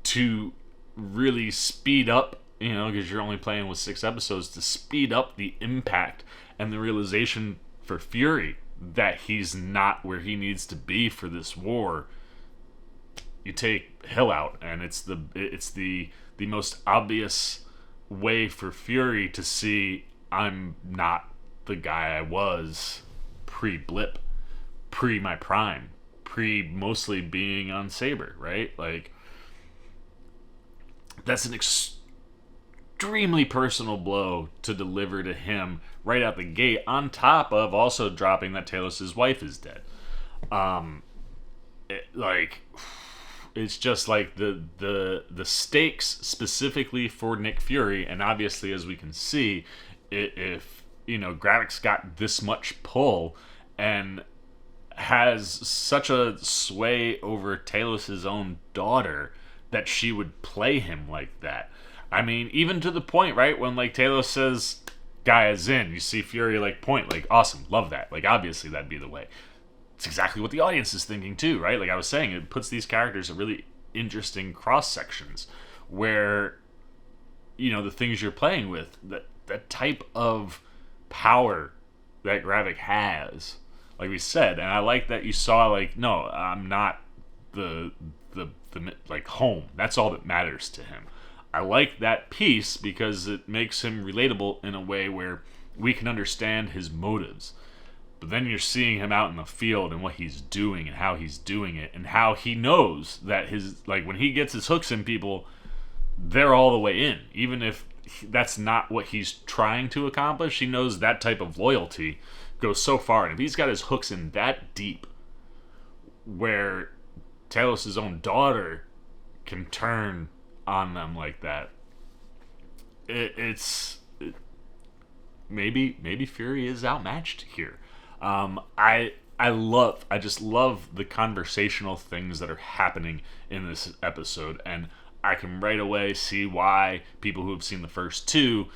to really speed up, because you're only playing with 6 episodes, to speed up the impact and the realization for Fury that he's not where he needs to be for this war, you take Hill out, and it's the most obvious way for Fury to see, I'm not the guy I was pre-blip, pre my prime, pre mostly being on Saber, right? Like, that's an extremely personal blow to deliver to him right out the gate, on top of also dropping that Talos' wife is dead. It's just like the stakes specifically for Nick Fury, and obviously as we can see, if Gravik's got this much pull and has such a sway over Talos' own daughter that she would play him like that. I mean, even to the point, right, when like Talos says guy is in, you see Fury like point, like, awesome, love that. Like, obviously that'd be the way. It's exactly what the audience is thinking too, right? Like I was saying, it puts these characters in really interesting cross sections where, the things you're playing with, that type of power that Gravik has, like we said, and I like that you saw, like, no, I'm not the like home. That's all that matters to him. I like that piece because it makes him relatable in a way where we can understand his motives. But then you're seeing him out in the field and what he's doing and how he's doing it and how he knows that when he gets his hooks in people, they're all the way in. Even if that's not what he's trying to accomplish, he knows that type of loyalty goes so far. And if he's got his hooks in that deep, where Talos' own daughter can turn on them like that, maybe Fury is outmatched here. I just love the conversational things that are happening in this episode, and I can right away see why people who have seen the first two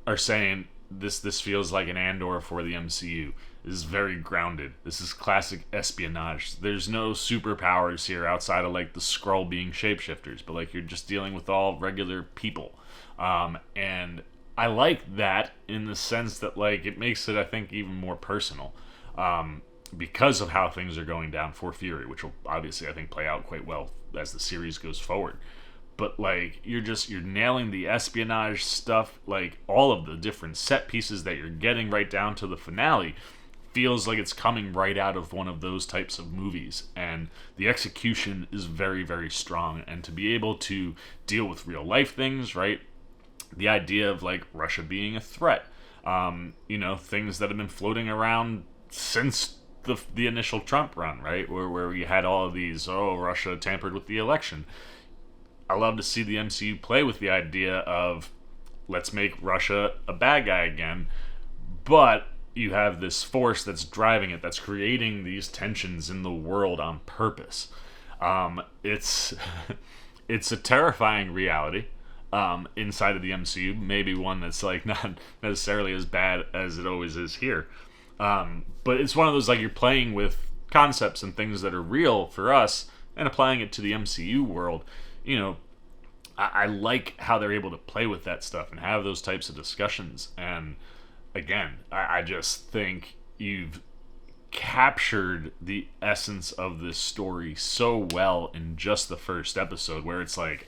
are saying this feels like an Andor for the MCU. This is very grounded. This is classic espionage. There's no superpowers here outside of like the Skrull being shapeshifters, but like you're just dealing with all regular people. And I like that in the sense that like it makes it, I think, even more personal, because of how things are going down for Fury, which will obviously, I think, play out quite well as the series goes forward. But like you're nailing the espionage stuff, like all of the different set pieces that you're getting right down to the finale feels like it's coming right out of one of those types of movies, and the execution is very, very strong. And to be able to deal with real life things, right? The idea of like Russia being a threat, things that have been floating around since the initial Trump run, right? Where we had all of these, Russia tampered with the election. I love to see the MCU play with the idea of let's make Russia a bad guy again, but you have this force that's driving it, that's creating these tensions in the world on purpose. It's a terrifying reality inside of the MCU, maybe one that's like not necessarily as bad as it always is here. But it's one of those, like, you're playing with concepts and things that are real for us and applying it to the MCU world. I like how they're able to play with that stuff and have those types of discussions. And again, I just think you've captured the essence of this story so well in just the first episode, where it's like,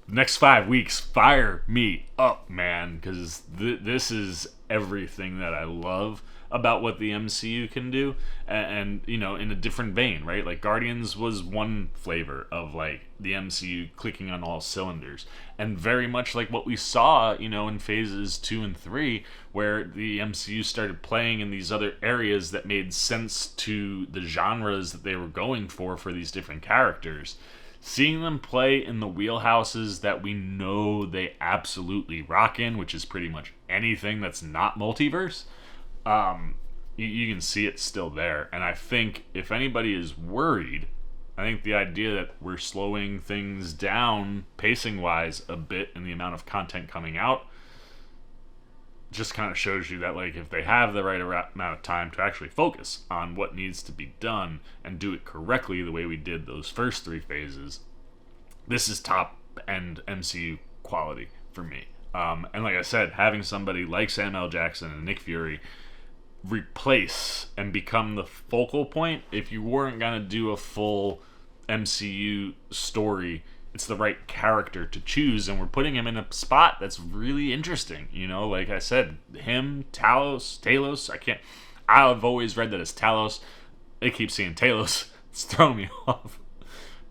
next 5 weeks, fire me up, man, because this is everything that I love about what the MCU can do, and in a different vein, right? Like Guardians was one flavor of like the MCU clicking on all cylinders, and very much like what we saw, in phases 2 and 3, where the MCU started playing in these other areas that made sense to the genres that they were going for these different characters. Seeing them play in the wheelhouses that we know they absolutely rock in, which is pretty much anything that's not multiverse, you can see it still there. And I think if anybody is worried, I think the idea that we're slowing things down pacing-wise a bit in the amount of content coming out just kind of shows you that, like, if they have the right amount of time to actually focus on what needs to be done and do it correctly the way we did those first 3 phases, this is top-end MCU quality for me. And like I said, having somebody like Samuel L. Jackson and Nick Fury replace and become the focal point, if you weren't going to do a full MCU story, it's the right character to choose, and we're putting him in a spot that's really interesting. Like I said, him, Talos, I've always read that as Talos. They keep saying Talos. It's throwing me off.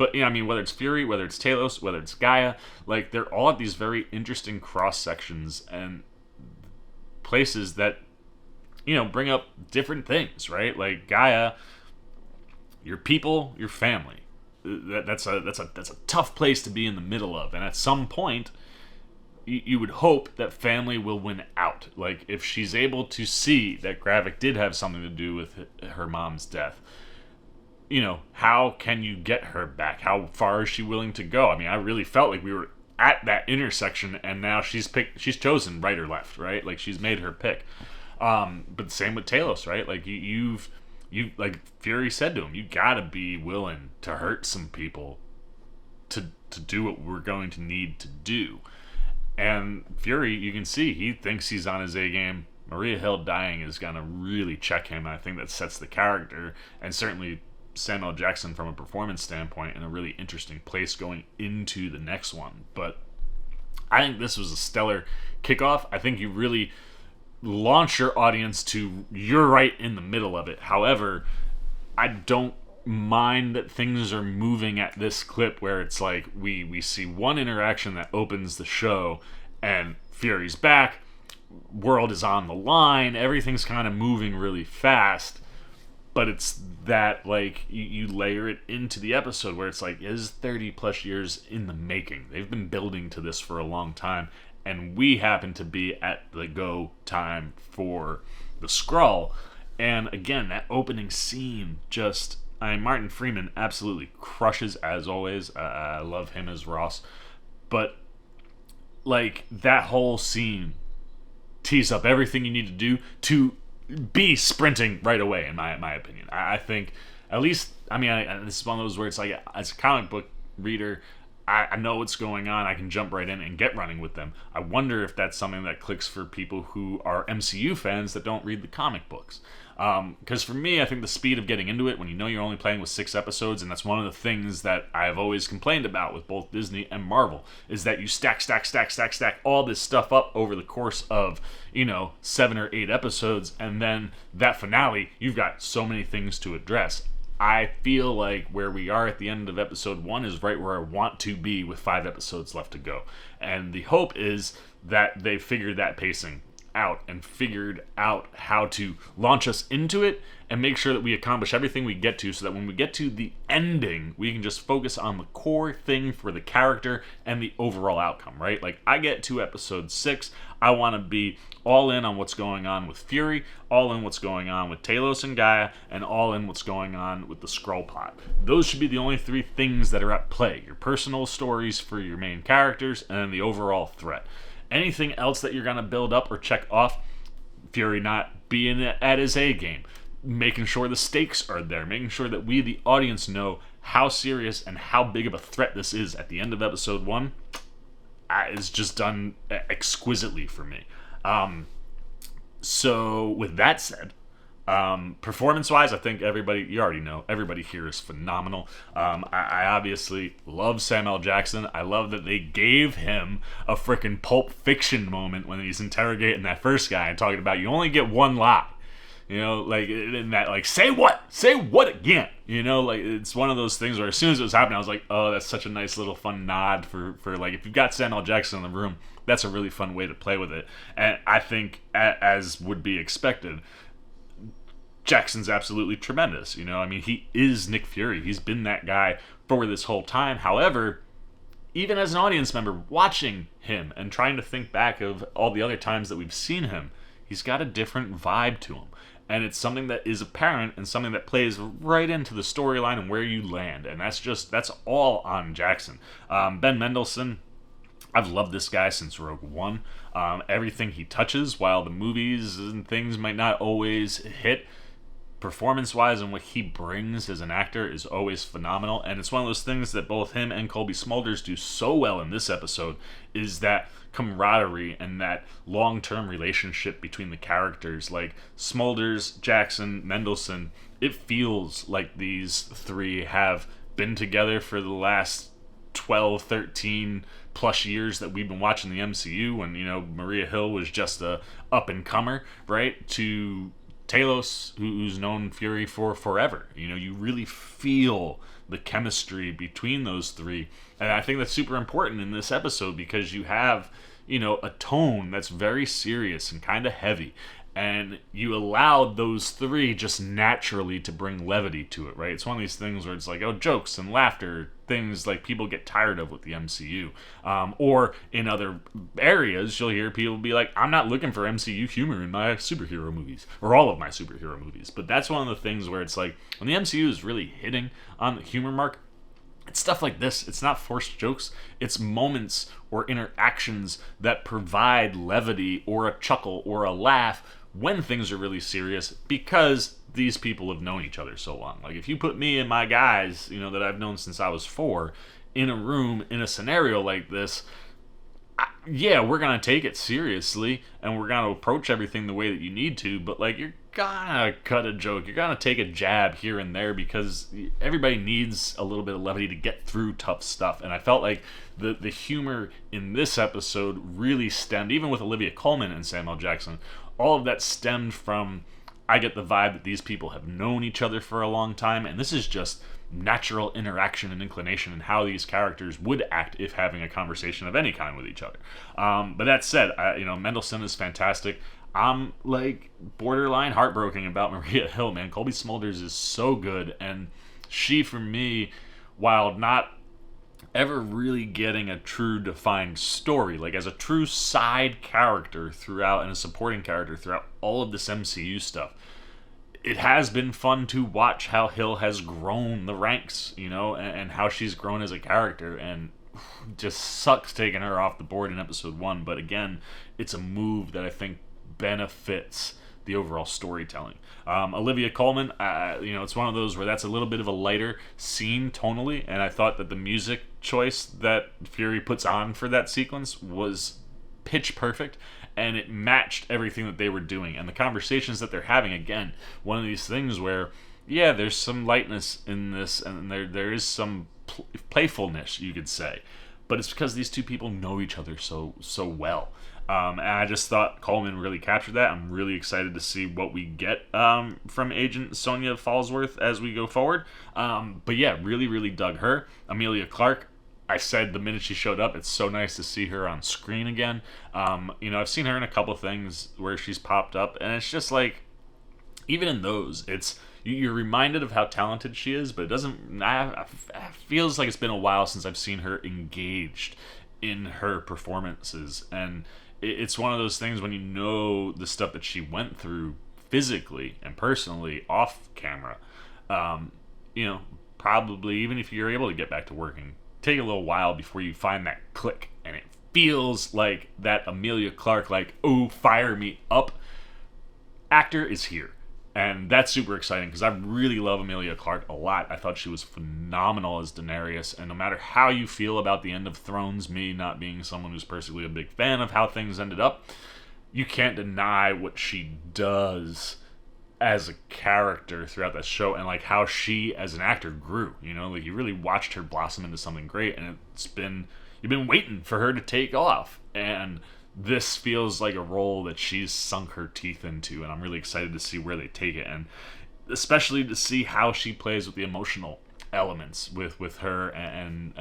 But, I mean, whether it's Fury, whether it's Talos, whether it's Gaia, like, they're all at these very interesting cross-sections and places that, bring up different things, right? Like, Gaia, your people, your family. That's a tough place to be in the middle of. And at some point, you would hope that family will win out. Like, if she's able to see that Gravik did have something to do with her mom's death, how can you get her back? How far is she willing to go? I mean, I really felt like we were at that intersection, and now she's chosen right or left, right? Like, she's made her pick. But same with Talos, right? Like, you like Fury said to him, you gotta be willing to hurt some people to do what we're going to need to do. And Fury, you can see, he thinks he's on his A game. Maria Hill dying is gonna really check him. I think that sets the character, and certainly Samuel Jackson from a performance standpoint, in a really interesting place going into the next one. But I think this was a stellar kickoff. I think you really launch your audience to, you're right in the middle of it. However, I don't mind that things are moving at this clip where it's like we see one interaction that opens the show and Fury's back, world is on the line, everything's kind of moving really fast. But it's that, like, you layer it into the episode where it's like, is 30 plus years in the making. They've been building to this for a long time, and we happen to be at the go time for the Skrull. And again, that opening scene just, Martin Freeman absolutely crushes as always. I love him as Ross. But, like, that whole scene tees up everything you need to do to be sprinting right away, in my opinion. I think, at least, this is one of those where it's like, as a comic book reader, I know what's going on, I can jump right in and get running with them. I wonder if that's something that clicks for people who are MCU fans that don't read the comic books. Because for me, I think the speed of getting into it, when you're only playing with 6 episodes, and that's one of the things that I've always complained about with both Disney and Marvel, is that you stack all this stuff up over the course of, 7 or 8 episodes, and then that finale, you've got so many things to address. I feel like where we are at the end of episode 1 is right where I want to be with 5 episodes left to go. And the hope is that they figured that pacing out and figured out how to launch us into it and make sure that we accomplish everything we get to, so that when we get to the ending, we can just focus on the core thing for the character and the overall outcome, right? Like, I get to episode 6, I want to be all in on what's going on with Fury, all in what's going on with Talos and Gaia, and all in what's going on with the Skrull plot. Those should be the only 3 things that are at play. Your personal stories for your main characters, and then the overall threat. Anything else that you're going to build up or check off, Fury not being at his A game, making sure the stakes are there, making sure that we, the audience, know how serious and how big of a threat this is at the end of episode 1, is just done exquisitely for me. So with that said, performance-wise, I think everybody here is phenomenal. I obviously love Samuel Jackson. I love that they gave him a freaking Pulp Fiction moment when he's interrogating that first guy and talking about, you only get one lie. Like, in that, like, say what again? Like, it's one of those things where as soon as it was happening, I was like, oh, that's such a nice little fun nod for like, if you've got Samuel Jackson in the room, that's a really fun way to play with it. And I think, as would be expected, Jackson's absolutely tremendous. He is Nick Fury. He's been that guy for this whole time. However, even as an audience member watching him and trying to think back of all the other times that we've seen him, he's got a different vibe to him. And it's something that is apparent and something that plays right into the storyline and where you land. And that's all on Jackson. Ben Mendelsohn, I've loved this guy since Rogue One. Everything he touches, while the movies and things might not always hit, performance-wise and what he brings as an actor is always phenomenal. And it's one of those things that both him and Colby Smulders do so well in this episode, is that camaraderie and that long-term relationship between the characters. Like, Smulders, Jackson, Mendelsohn, it feels like these 3 have been together for the last 12, 13 plus years that we've been watching the MCU, when Maria Hill was just a up-and-comer, right, to Talos, who's known Fury for forever. You know, you really feel the chemistry between those three. And I think that's super important in this episode because you have, you know, a tone that's very serious and kind of heavy. And you allowed those three just naturally to bring levity to it, right? It's one of these things where it's like, oh, jokes and laughter, things like people get tired of with the MCU. Or in other areas, you'll hear people be like, I'm not looking for MCU humor in my superhero movies, or all of my superhero movies. But that's one of the things where it's like, when the MCU is really hitting on the humor mark, it's stuff like this. It's not forced jokes. It's moments or interactions that provide levity or a chuckle or a laugh when things are really serious, because these people have known each other so long. Like, if you put me and my guys, you know, that I've known since I was 4, in a room, in a scenario like this, yeah, we're going to take it seriously, and we're going to approach everything the way that you need to, but, like, you're gonna cut a joke, you're gonna take a jab here and there, because everybody needs a little bit of levity to get through tough stuff. And I felt like the humor in this episode really stemmed, even with Olivia Colman and Samuel Jackson, all of that stemmed from, I get the vibe that these people have known each other for a long time, and this is just natural interaction and inclination and how these characters would act if having a conversation of any kind with each other. But that said, Mendelsohn is fantastic. I'm like borderline heartbroken about Maria Hill, man. Colby Smulders is so good, and she, for me, while not ever really getting a true defined story, like as a true side character throughout and a supporting character throughout all of this MCU stuff, it has been fun to watch how Hill has grown the ranks, you know, and how she's grown as a character, and just sucks taking her off the board in episode 1. But again, it's a move that I think benefits the overall storytelling. Olivia Colman, it's one of those where that's a little bit of a lighter scene tonally, and I thought that the music choice that Fury puts on for that sequence was pitch perfect, and it matched everything that they were doing. And the conversations that they're having, again, one of these things where, yeah, there's some lightness in this, and there is some playfulness, you could say, but it's because these two people know each other so well. And I just thought Coleman really captured that. I'm really excited to see what we get from Agent Sonya Falsworth as we go forward. But yeah, really, really dug her. Emilia Clarke, I said the minute she showed up, it's so nice to see her on screen again. I've seen her in a couple things where she's popped up, and it's just like, even in those, it's you're reminded of how talented she is, but it doesn't. It feels like it's been a while since I've seen her engaged in her performances, and it's one of those things when you know the stuff that she went through physically and personally off camera. Probably even if you're able to get back to working, take a little while before you find that click, and it feels like that Emilia Clarke, like, oh, fire me up actor is here. And that's super exciting because I really love Emilia Clarke a lot. I thought she was phenomenal as Daenerys, and no matter how you feel about the end of Thrones, me not being someone who's personally a big fan of how things ended up, you can't deny what she does as a character throughout that show, and like how she as an actor grew. Like you really watched her blossom into something great, and you've been waiting for her to take off, and this feels like a role that she's sunk her teeth into, and I'm really excited to see where they take it, and especially to see how she plays with the emotional elements with her and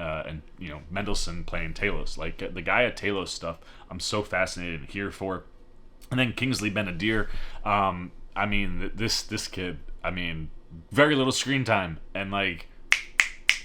Mendelsohn playing Talos. Like the guy at Talos stuff, I'm so fascinated here for. And then Kingsley Ben-Adir, this kid, very little screen time, and like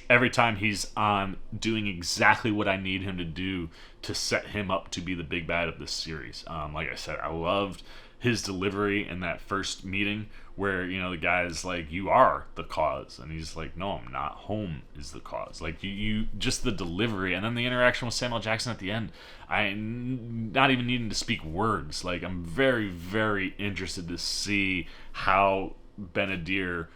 every time he's on, doing exactly what I need him to do to set him up to be the big bad of this series. Like I said, I loved his delivery in that first meeting where, the guy's like, you are the cause. And he's like, no, I'm not. Home is the cause. Like, you just the delivery. And then the interaction with Samuel Jackson at the end, I'm not even needing to speak words. Like, I'm very, very interested to see how Ben-Adir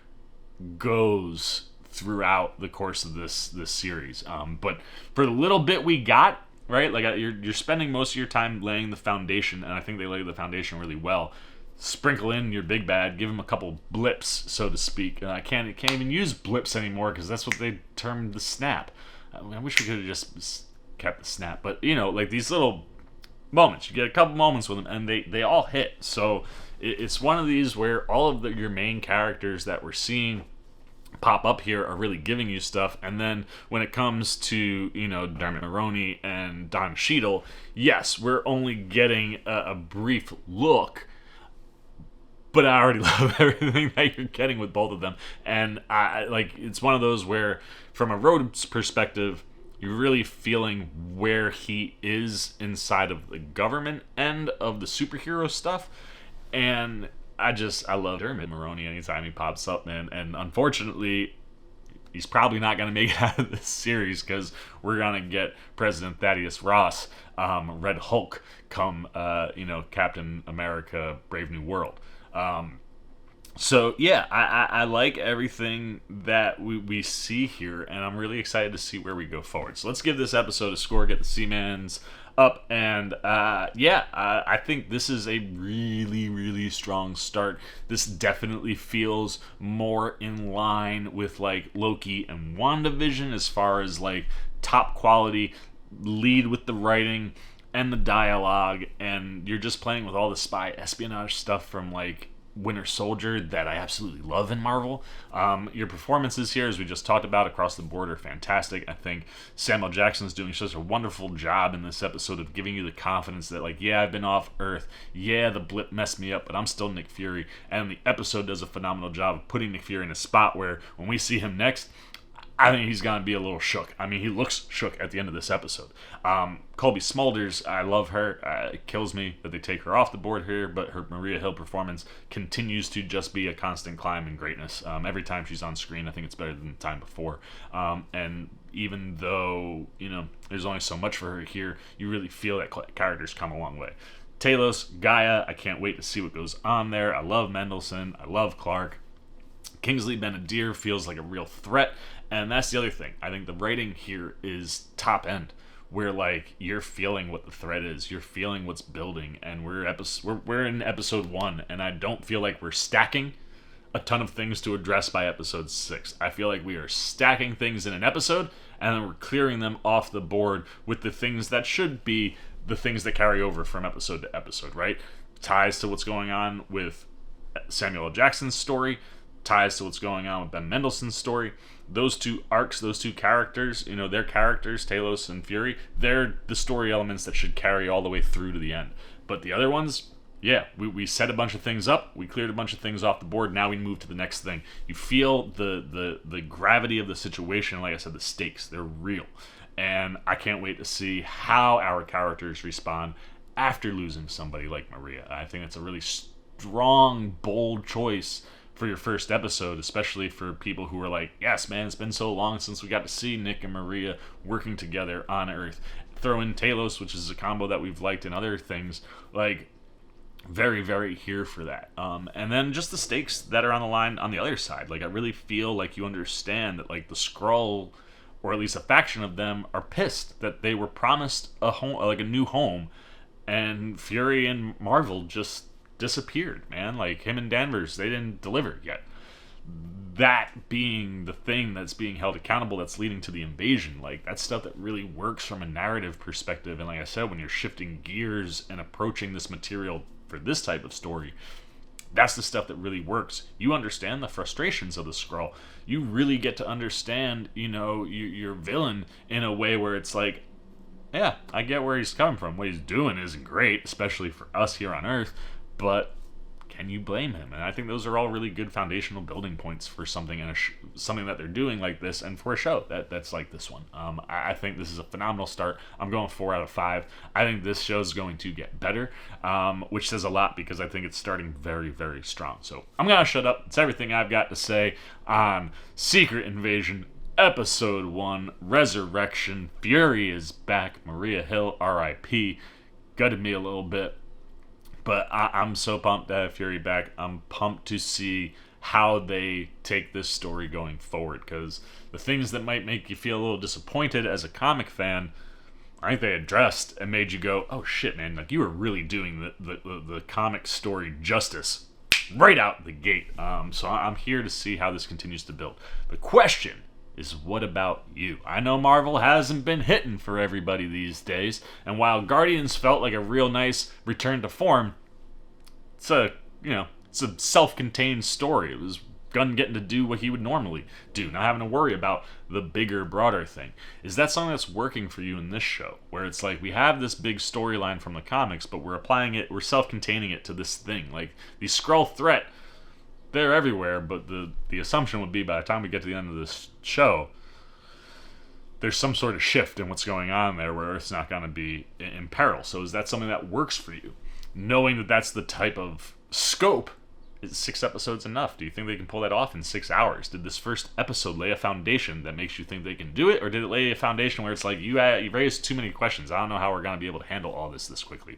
goes throughout the course of this series. But for the little bit we got, right, like you're spending most of your time laying the foundation, and I think they lay the foundation really well. Sprinkle in your big bad, give him a couple blips, so to speak. I can't even use blips anymore because that's what they termed the snap. I wish we could have just kept the snap, but like these little moments. You get a couple moments with them, and they all hit. So it's one of these where all of your main characters that we're seeing pop up here are really giving you stuff, and then when it comes to, Dermot Mulroney and Don Cheadle, yes, we're only getting a brief look, but I already love everything that you're getting with both of them. And it's one of those where, from a Rhodes perspective, you're really feeling where he is inside of the government end of the superhero stuff. And I love Dermot Mulroney anytime he pops up, man. And unfortunately, he's probably not going to make it out of this series, because we're going to get President Thaddeus Ross, Red Hulk, come, Captain America, Brave New World. So yeah, I like everything that we see here, and I'm really excited to see where we go forward. So let's give this episode a score, get the Seamans up, and I think this is a really, really strong start. This definitely feels more in line with like Loki and WandaVision as far as like top quality, lead with the writing and the dialogue, and you're just playing with all the spy espionage stuff from like Winter Soldier that I absolutely love in Marvel. Your performances here, as we just talked about, across the board are fantastic. I think Samuel Jackson's doing such a wonderful job in this episode of giving you the confidence that, like, yeah, I've been off Earth. Yeah, the blip messed me up, but I'm still Nick Fury. And the episode does a phenomenal job of putting Nick Fury in a spot where, when we see him next, I think he's going to be a little shook. I mean, he looks shook at the end of this episode. Colby Smulders, I love her. It kills me that they take her off the board here, but her Maria Hill performance continues to just be a constant climb in greatness. Every time she's on screen, I think it's better than the time before. And even though, there's only so much for her here, you really feel that character's come a long way. Talos, Gaia, I can't wait to see what goes on there. I love Mendelsohn. I love Clark. Kingsley Ben-Adir feels like a real threat. And that's the other thing. I think the writing here is top end, where like you're feeling what the threat is, you're feeling what's building, and we're in episode 1, and I don't feel like we're stacking a ton of things to address by episode 6. I feel like we are stacking things in an episode, and then we're clearing them off the board with the things that should be the things that carry over from episode to episode, right? Ties to what's going on with Samuel L. Jackson's story, ties to what's going on with Ben Mendelsohn's story. Those two arcs, those two characters, their characters, Talos and Fury, they're the story elements that should carry all the way through to the end. But the other ones, yeah, we set a bunch of things up, we cleared a bunch of things off the board, now we move to the next thing. You feel the gravity of the situation, like I said, the stakes, they're real. And I can't wait to see how our characters respond after losing somebody like Maria. I think it's a really strong, bold choice for your first episode, especially for people who are like, yes, man, it's been so long since we got to see Nick and Maria working together on Earth. Throw in Talos, which is a combo that we've liked in other things. Like, very, very here for that. And then just the stakes that are on the line on the other side. Like, I really feel like you understand that, like, the Skrull, or at least a faction of them, are pissed that they were promised a home, like a new home, and Fury and Marvel just disappeared, man. Like, him and Danvers, they didn't deliver yet. That being the thing that's being held accountable, that's leading to the invasion. Like, that's stuff that really works from a narrative perspective. And like I said, when you're shifting gears and approaching this material for this type of story, that's the stuff that really works. You understand the frustrations of the Skrull. You really get to understand, your villain in a way where it's like, yeah, I get where he's coming from. What he's doing isn't great, especially for us here on Earth, but can you blame him? And I think those are all really good foundational building points for something and something that they're doing like this, and for a show that's like this one. I think this is a phenomenal start. I'm going 4 out of 5. I think this show is going to get better, which says a lot because I think it's starting very, very strong. So I'm gonna shut up. It's everything I've got to say on Secret Invasion Episode 1, Resurrection. Fury is back. Maria Hill, R.I.P. Gutted me a little bit. But I'm so pumped to have Fury back. I'm pumped to see how they take this story going forward, because the things that might make you feel a little disappointed as a comic fan, I think they addressed and made you go, oh shit, man, like you were really doing the comic story justice right out the gate. So I'm here to see how this continues to build. The question is what about you? I know Marvel hasn't been hitting for everybody these days, and while Guardians felt like a real nice return to form, it's a self-contained story. It was Gunn getting to do what he would normally do, not having to worry about the bigger, broader thing. Is that something that's working for you in this show? Where it's like, we have this big storyline from the comics, but we're applying it, we're self-containing it to this thing. Like, the Skrull threat, they're everywhere, but the assumption would be by the time we get to the end of this show, there's some sort of shift in what's going on there where Earth's not going to be in peril. So is that something that works for you? Knowing that that's the type of scope, is 6 episodes enough? Do you think they can pull that off in 6 hours? Did this first episode lay a foundation that makes you think they can do it? Or did it lay a foundation where it's like, you raised too many questions. I don't know how we're going to be able to handle all this quickly.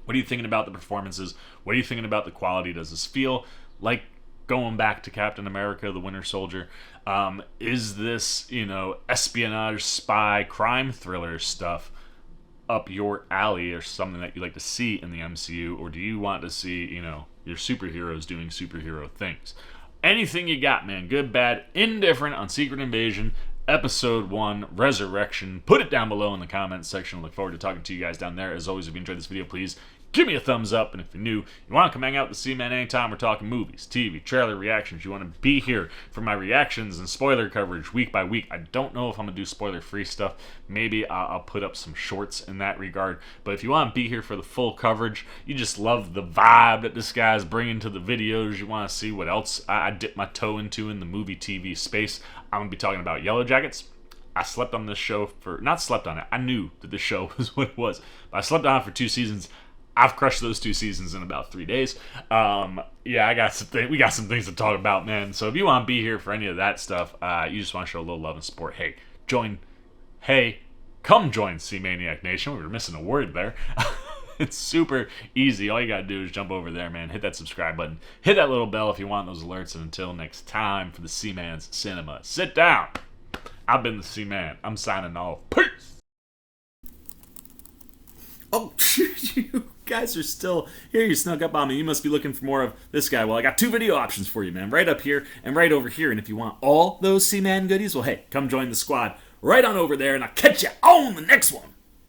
What are you thinking about the performances? What are you thinking about the quality? Does this feel like going back to Captain America, the Winter Soldier? Is this, espionage, spy, crime thriller stuff up your alley, or something that you like to see in the MCU? Or do you want to see, your superheroes doing superhero things? Anything you got, man. Good, bad, indifferent on Secret Invasion, Episode 1, Resurrection. Put it down below in the comments section. I look forward to talking to you guys down there. As always, if you enjoyed this video, please give me a thumbs up. And if you're new, you want to come hang out with the C-Man anytime, we're talking movies, TV, trailer reactions. You want to be here for my reactions and spoiler coverage week by week. I don't know if I'm going to do spoiler-free stuff. Maybe I'll put up some shorts in that regard. But if you want to be here for the full coverage, you just love the vibe that this guy's bringing to the videos, you want to see what else I dip my toe into in the movie TV space, I'm going to be talking about Yellow Jackets. I slept on this show not slept on it, I knew that this show was what it was. But I slept on it for 2 seasons. I've crushed those 2 seasons in about 3 days. We got some things to talk about, man. So if you want to be here for any of that stuff, you just want to show a little love and support, come join C-Maniac Nation. We were missing a word there. It's super easy. All you got to do is jump over there, man. Hit that subscribe button. Hit that little bell if you want those alerts. And until next time, for the C-Man's Cinema, sit down. I've been the C-Man. I'm signing off. Peace. Oh, you guys are still here. You snuck up on me. You must be looking for more of this guy. Well, I got 2 video options for you, man. Right up here and right over here. And if you want all those C-Man goodies, well, hey, come join the squad right on over there, and I'll catch you on the next one.